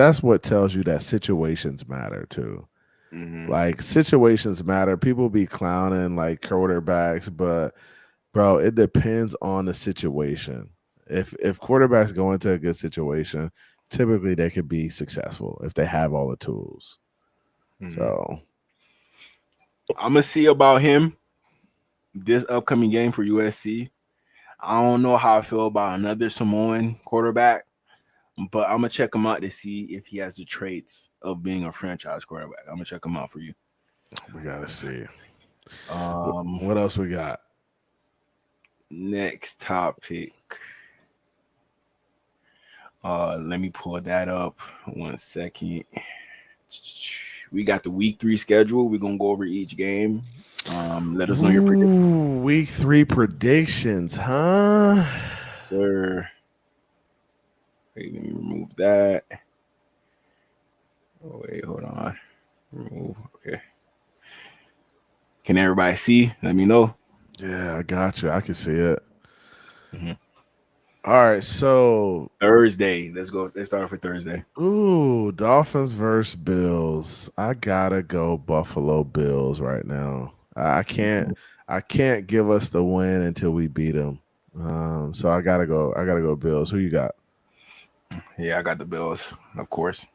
tells you that situations matter too. Mhm. Like situations matter. People be clowning like quarterbacks, but bro, it depends on the situation. If quarterbacks go into a good situation, typically they could be successful if they have all the tools. Mhm. So I'm gonna see about him this upcoming game for USC. I don't know how I feel about another Samoan quarterback, but I'm gonna check him out to see if he has the traits of being a franchise quarterback. I'm gonna check him out for you. we gotta see. Um, What else we got? Next topic. Let me pull that up 1 second. We got the week 3 schedule. We're gonna go over each game. Let us know your predictions. Week 3 predictions, huh? Sir. Wait, let me remove that. Oh, wait, hold on. Remove. Okay. Can everybody see? Let me know. Yeah, I got you. I can see it. Mhm. All right, so Thursday. Let's go. Let's start off with Thursday. Dolphins versus Bills. I gotta go Buffalo Bills right now. I can't give us the win until we beat them. So I gotta go Bills. Who you got? Yeah, I got the Bills, of course.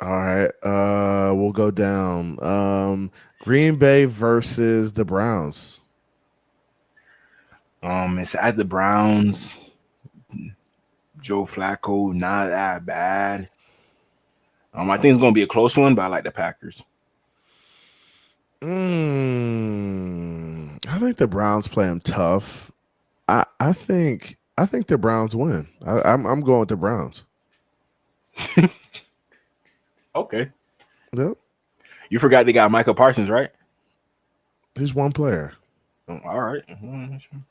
All right. We'll go down. Green Bay versus the Browns. It's at the Browns. Joe Flacco, not that bad. I think it's gonna be a close one, but I like the Packers. I think the Browns play them tough. I think the Browns win. I'm going with the Browns. Okay. Yep. You forgot they got Michael Parsons, right? He's one player. Oh, all right.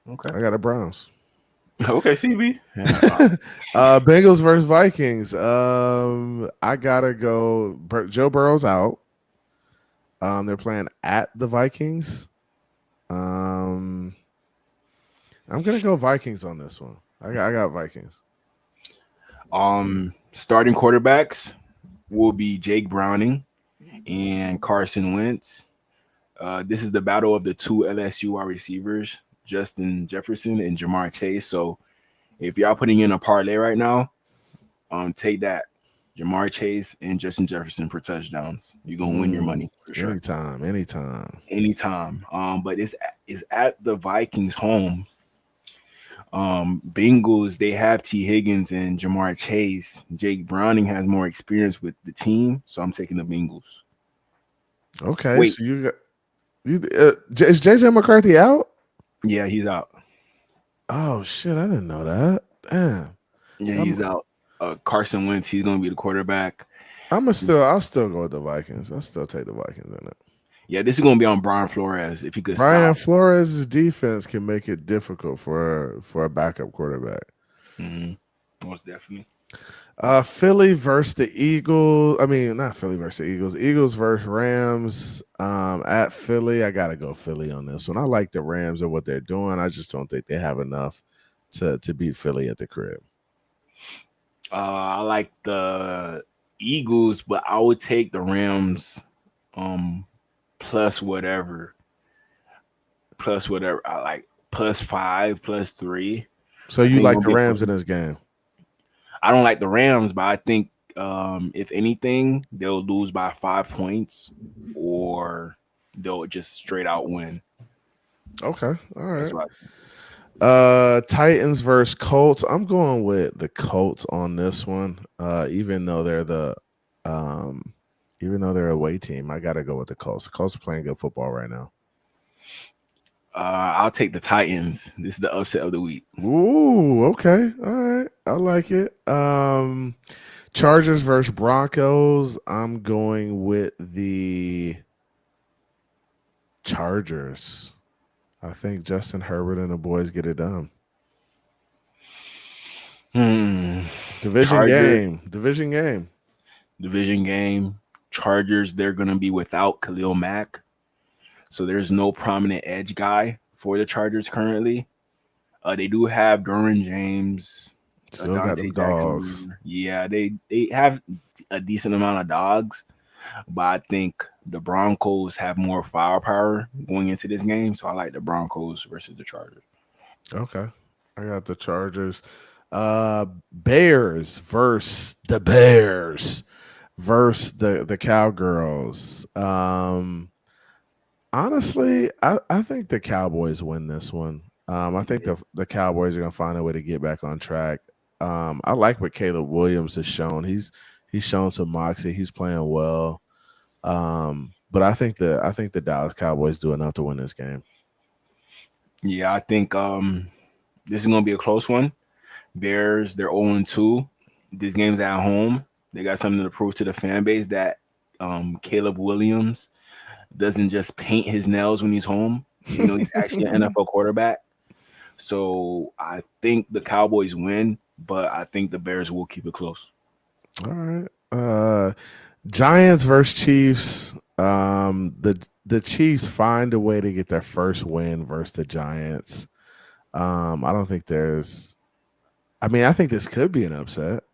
Okay. I got the Browns. Okay, CB. Bengals versus Vikings. I gotta go. Joe Burrow's out. They're playing at the Vikings. I'm gonna go Vikings on this one. I got Vikings. Starting quarterbacks will be Jake Browning and Carson Wentz. This is the battle of the two LSU wide receivers, Justin Jefferson and Jamar Chase. So if y'all putting in a parlay right now, take that. Jamar Chase and Justin Jefferson for touchdowns. You're gonna win your money for sure. Anytime. But it's at the Vikings home. Bengals, they have T. Higgins and Jamar Chase. Jake Browning has more experience with the team, so I'm taking the Bengals. Okay, Wait. so you got is JJ McCarthy out? Yeah, he's out. Oh shit, I didn't know that. Damn. Yeah, he's out. Carson Wentz, he's gonna be the quarterback. I'll still go with the Vikings. I'll still take the Vikings in it. Yeah, this is gonna be on Brian Flores if he could Brian stop. Flores' defense can make it difficult for a backup quarterback. Mm-hmm. Most definitely. Philly versus the Eagles. I mean, not Philly versus the Eagles. Eagles versus Rams. At Philly, I gotta go Philly on this one. I like the Rams and what they're doing. I just don't think they have enough to beat Philly at the crib. I like the Eagles, but I would take the Rams. Plus whatever. I like +5, +3. So you like the Rams in this game? I don't like the Rams, but I think if anything, they'll lose by 5 points or they'll just straight out win. Okay. All right. That's right. Titans versus Colts. I'm going with the Colts on this one. Even though they're the Even though they're a away team, I got to go with the Colts. The Colts are playing good football right now. I'll take the Titans. This is the upset of the week. Ooh, okay. All right. I like it. Chargers versus Broncos. I'm going with the Chargers. I think Justin Herbert and the boys get it done. Division game. Division game. Chargers, they're going to be without Khalil Mack. So there's no prominent edge guy for the Chargers currently. They do have Derwin James, Still got Dante them Jackson. dogs. Yeah, they have a decent amount of dogs, but I think the Broncos have more firepower going into this game. So I like the Broncos versus the Chargers. Okay. I got the Chargers. Bears versus the Bears versus the Cowgirls. Honestly, I think the Cowboys win this one. I think the Cowboys are gonna find a way to get back on track. I like what Caleb Williams has shown. He's shown some moxie. He's playing well. But I think the Dallas Cowboys do enough to win this game. Yeah, I think this is gonna be a close one. Bears, they're 0-2. This game's at home. They got something to prove to the fan base that Caleb Williams doesn't just paint his nails when he's home. You know, he's actually an NFL quarterback. So I think the Cowboys win, but I think the Bears will keep it close. All right. Giants versus Chiefs. The Chiefs find a way to get their first win versus the Giants. I don't think I think this could be an upset,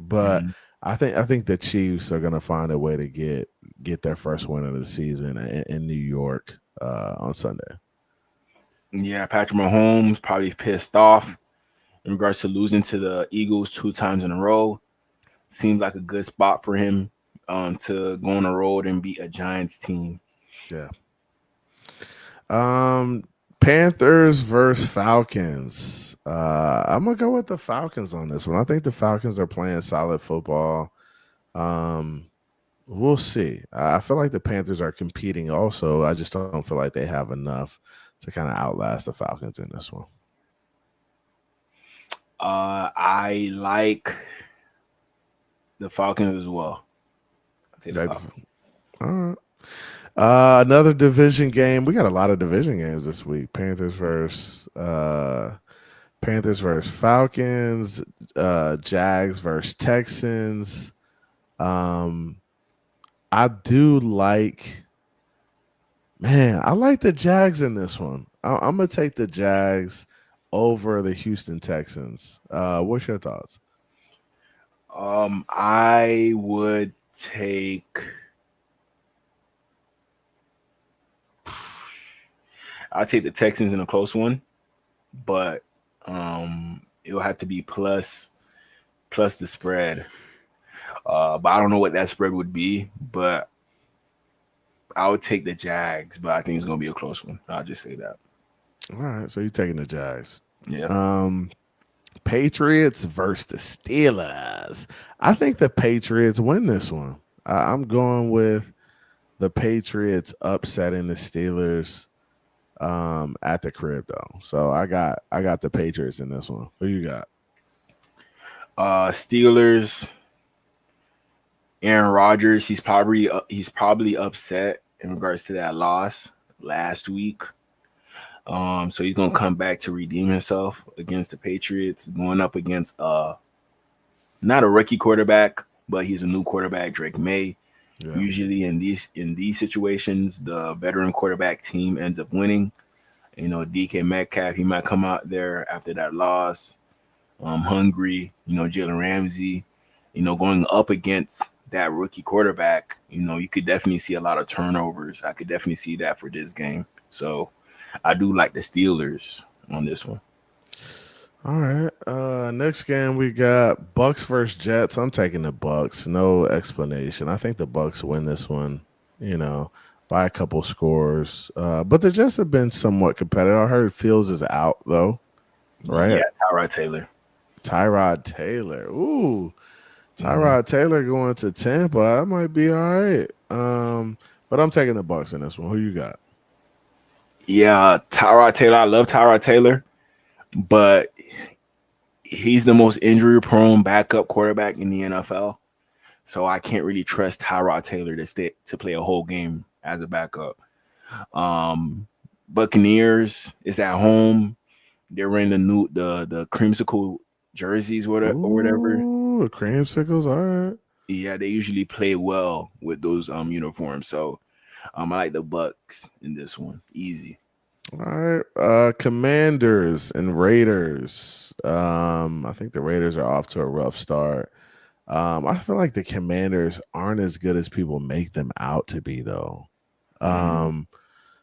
but I think the Chiefs are gonna find a way to get their first win of the season in New York on Sunday. Yeah, Patrick Mahomes probably pissed off in regards to losing to the Eagles 2 times in a row. Seems like a good spot for him to go on the road and beat a Giants team. Yeah. Panthers versus Falcons. I'm gonna go with the Falcons on this one. I think the Falcons are playing solid football. We'll see. I feel like the Panthers are competing also. I just don't feel like they have enough to kind of outlast the Falcons in this one. I like the Falcons as well. I'll take the Falcons. All right. Another division game. We got a lot of division games this week. Panthers versus Falcons, Jags versus Texans. I like the Jags in this one. I'm gonna take the Jags over the Houston Texans. What's your thoughts? I would take. I'll take the Texans in a close one, but it'll have to be plus the spread. But I don't know what that spread would be, but I would take the Jags, but I think it's going to be a close one. I'll just say that. All right, so you're taking the Jags. Yeah. Patriots versus the Steelers. I think the Patriots win this one. I'm going with the Patriots upsetting the Steelers at the crib though. So I got the Patriots in this one. Who you got? Steelers. Aaron Rodgers, he's probably upset in regards to that loss last week. So he's gonna come back to redeem himself against the Patriots, going up against not a rookie quarterback, but he's a new quarterback, Drake May. Yeah. Usually in these situations, the veteran quarterback team ends up winning. You know, DK Metcalf, he might come out there after that loss, hungry. You know, Jalen Ramsey, you know, going up against that rookie quarterback, you know, you could definitely see a lot of turnovers. I could definitely see that for this game. So I do like the Steelers on this one. All right. Next game we got Bucks versus Jets. I'm taking the Bucks. No explanation. I think the Bucks win this one, you know, by a couple scores. But the Jets have been somewhat competitive. I heard Fields is out though. Right? Yeah, Tyrod Taylor. Ooh. Tyrod Taylor going to Tampa. That might be all right. But I'm taking the Bucks in this one. Who you got? Yeah, Tyrod Taylor. I love Tyrod Taylor, but he's the most injury-prone backup quarterback in the NFL. So I can't really trust Tyrod Taylor to play a whole game as a backup. Buccaneers is at home. They're wearing the creamsicle jerseys or whatever. Ooh, the creamsicles. All right. Yeah, they usually play well with those uniforms. So I like the Bucks in this one. Easy. All right. Commanders and Raiders. I think the Raiders are off to a rough start. I feel like the Commanders aren't as good as people make them out to be, though.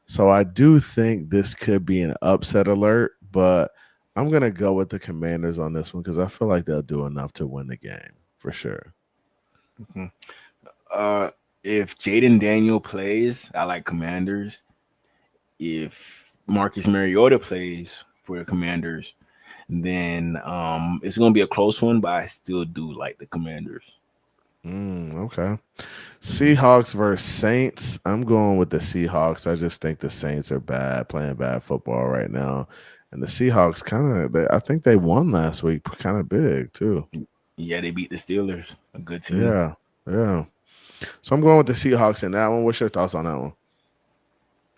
So I do think this could be an upset alert, but I'm gonna go with the Commanders on this one because I feel like they'll do enough to win the game for sure. If Jaden Daniel plays, I like Commanders. If Marcus Mariota plays for the Commanders, then it's gonna be a close one, but I still do like the Commanders. Okay. Seahawks versus Saints. I'm going with the Seahawks. I just think the Saints are bad, playing bad football right now. And the Seahawks I think they won last week kind of big too. Yeah, they beat the Steelers. A good team. Yeah. Yeah. So I'm going with the Seahawks in that one. What's your thoughts on that one?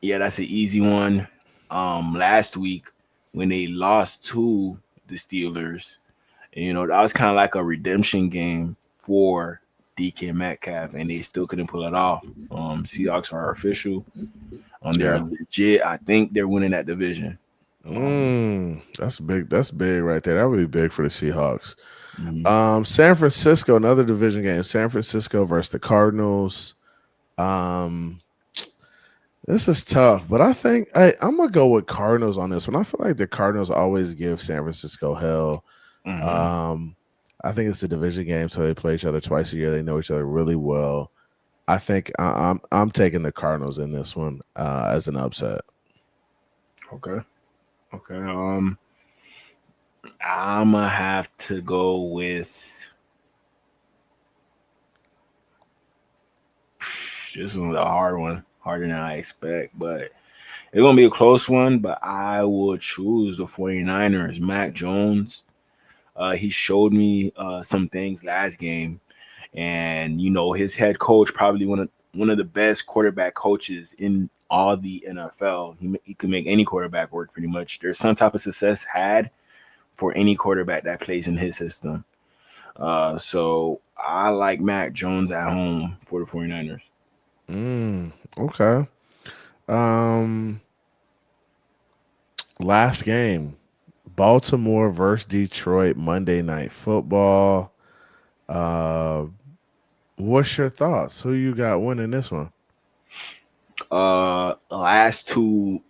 Yeah, that's an easy one. Last week when they lost to the Steelers, that was kind of like a redemption game for DK Metcalf, and they still couldn't pull it off. Seahawks are official. They're legit. I think they're winning that division. That's big. That's big right there. That would be big for the Seahawks. San Francisco, another division game. San Francisco versus the Cardinals. This is tough, but I think I'm gonna go with Cardinals on this one. I feel like the Cardinals always give San Francisco hell. I think it's a division game, so they play each other twice a year. They know each other really well. I think I'm taking the Cardinals in this one as an upset. Okay. I'm gonna have to go with this one's a hard one, harder than I expect, but it's gonna be a close one. But I will choose the 49ers. Mac Jones. He showed me some things last game, and his head coach, probably one of the best quarterback coaches in all the NFL. He could make any quarterback work pretty much. There's some type of success had for any quarterback that plays in his system. So I like Mac Jones at home for the 49ers. Okay. Last game. Baltimore versus Detroit, Monday Night Football. What's your thoughts? Who you got winning this one? Last two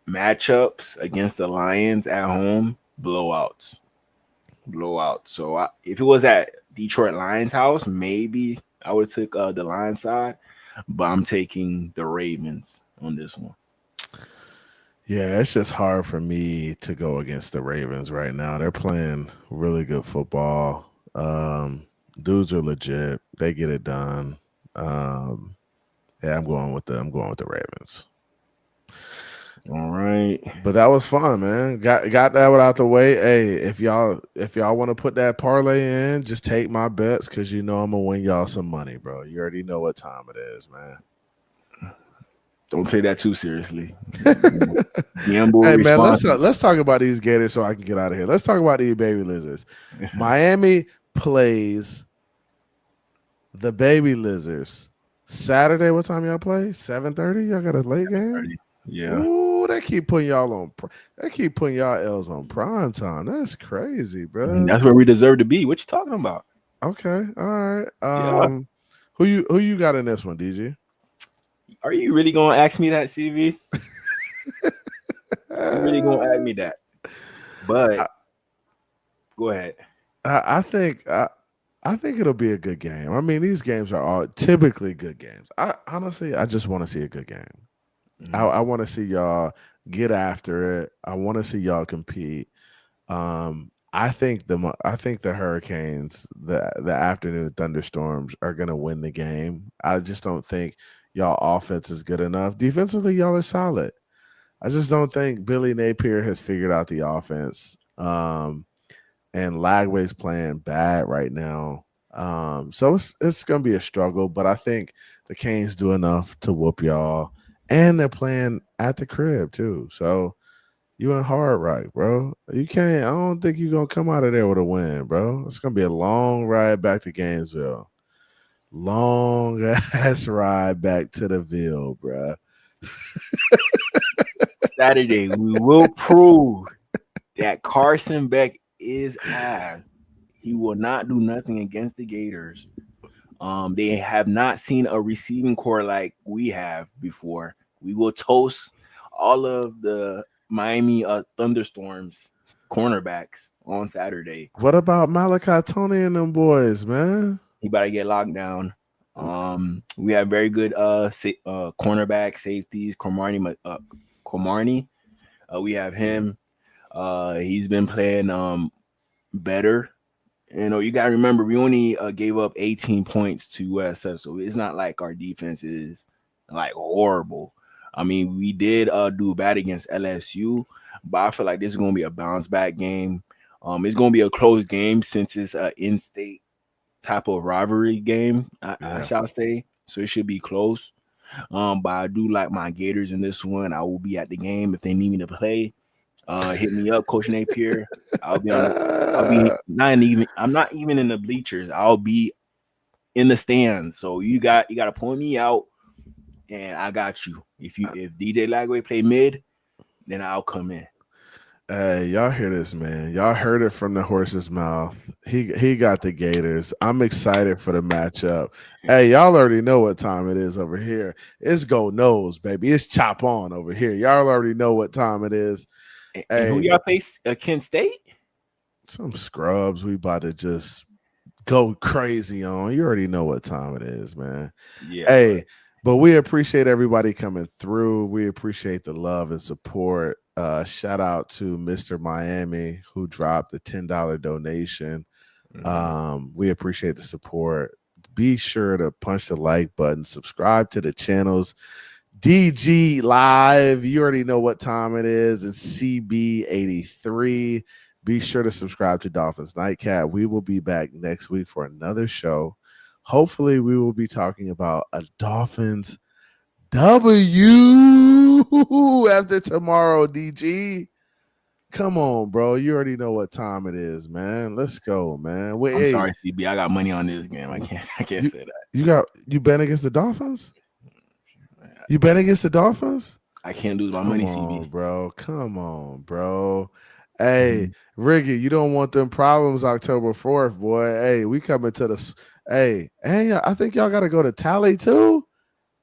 matchups against the Lions at home, blowouts. So if it was at Detroit Lions house, maybe I would have took the Lions side, but I'm taking the Ravens on this one. Yeah, it's just hard for me to go against the Ravens right now. They're playing really good football. Dudes are legit. They get it done. Yeah, I'm going with the Ravens. All right. But that was fun, man. Got that one out the way. Hey, if y'all want to put that parlay in, just take my bets because I'm gonna win y'all some money, bro. You already know what time it is, man. Don't take that too seriously. Gamble hey man, let's talk about these Gators so I can get out of here. Let's talk about these baby lizards. Miami plays the baby lizards Saturday. What time y'all play? 7:30. Y'all got a late game. Yeah. Ooh, they keep putting y'all on. They keep putting y'all L's on prime time. That's crazy, bro. That's where we deserve to be. What you talking about? Okay. All right. Who you got in this one, DG? Are you really gonna ask me that, CV? You're really gonna ask me that? But go ahead. I think it'll be a good game. I mean, these games are all typically good games. Honestly, I just want to see a good game. I want to see y'all get after it. I want to see y'all compete. I think the Hurricanes, the afternoon thunderstorms, are gonna win the game. I just don't think y'all offense is good enough. Defensively, y'all are solid. I just don't think Billy Napier has figured out the offense. And Lagway's playing bad right now. So it's gonna be a struggle, but I think the Canes do enough to whoop y'all, and they're playing at the crib too. So you in hard right, bro. You can't. I don't think you're gonna come out of there with a win, bro. It's gonna be a long ride back to Gainesville. Long ass ride back to the Ville, bro. Saturday, we will prove that Carson Beck is ass. He will not do nothing against the Gators. They have not seen a receiving core like we have before. We will toast all of the Miami Thunderstorms cornerbacks on Saturday. What about Malachi Tony and them boys, man? He about to get locked down. We have very good cornerback safeties. Cromartie. We have him. He's been playing better. You know, you gotta remember we only gave up 18 points to USF, so it's not like our defense is like horrible. I mean, we did do bad against LSU, but I feel like this is gonna be a bounce back game. It's gonna be a close game since it's an in-state type of rivalry game, I shall say. So it should be close. But I do like my Gators in this one. I will be at the game if they need me to play. Hit me up, Coach Napier. I'll be I'm not even in the bleachers. I'll be in the stands. So you got to point me out, and I got you. If DJ Lagway play mid, then I'll come in. Hey, y'all hear this, man. Y'all heard it from the horse's mouth. He got the Gators. I'm excited for the matchup. Hey, y'all already know what time it is over here. It's go nose, baby. It's chop on over here. Y'all already know what time it is. And who y'all face? Kent State? Some scrubs we about to just go crazy on. You already know what time it is, man. Yeah. Hey, but we appreciate everybody coming through. We appreciate the love and support. Shout out to Mr. Miami who dropped the $10 donation. We appreciate the support. Be sure to punch the like button, subscribe to the channels. DG Live, you already know what time it is. It's CB83. Be sure to subscribe to Dolphins Nightcap. We will be back next week for another show. Hopefully, we will be talking about a Dolphins W after tomorrow, DG. Come on, bro. You already know what time it is, man. Let's go, man. Wait, I'm sorry, CB. I got money on this game. I can't say that. You bet against the Dolphins? You bet against the Dolphins? I can't lose my money, CB. Bro. Come on, bro. Hey, Riggy, you don't want them problems October 4th, boy. Hey, we coming to the hey, I think y'all gotta go to Tally too.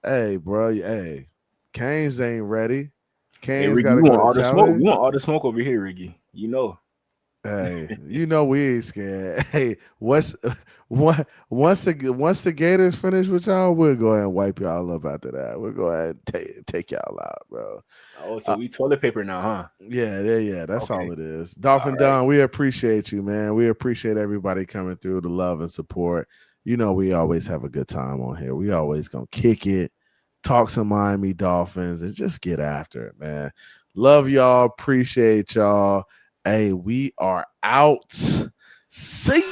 Hey, bro. Hey, Canes ain't ready. Canes gotta go to Tally. You want all the smoke over here, Riggy. You know. Hey, you know we ain't scared. Hey, once the Gators finish with y'all, we'll go ahead and wipe y'all up after that. We'll go ahead and take y'all out, bro. Oh, so we toilet paper now, huh? Yeah. That's all it is. Dolphin Don, we appreciate you, man. We appreciate everybody coming through, the love and support. You know, we always have a good time on here. We always gonna kick it, talk some Miami Dolphins, and just get after it, man. Love y'all. Appreciate y'all. Hey, we are out. See ya.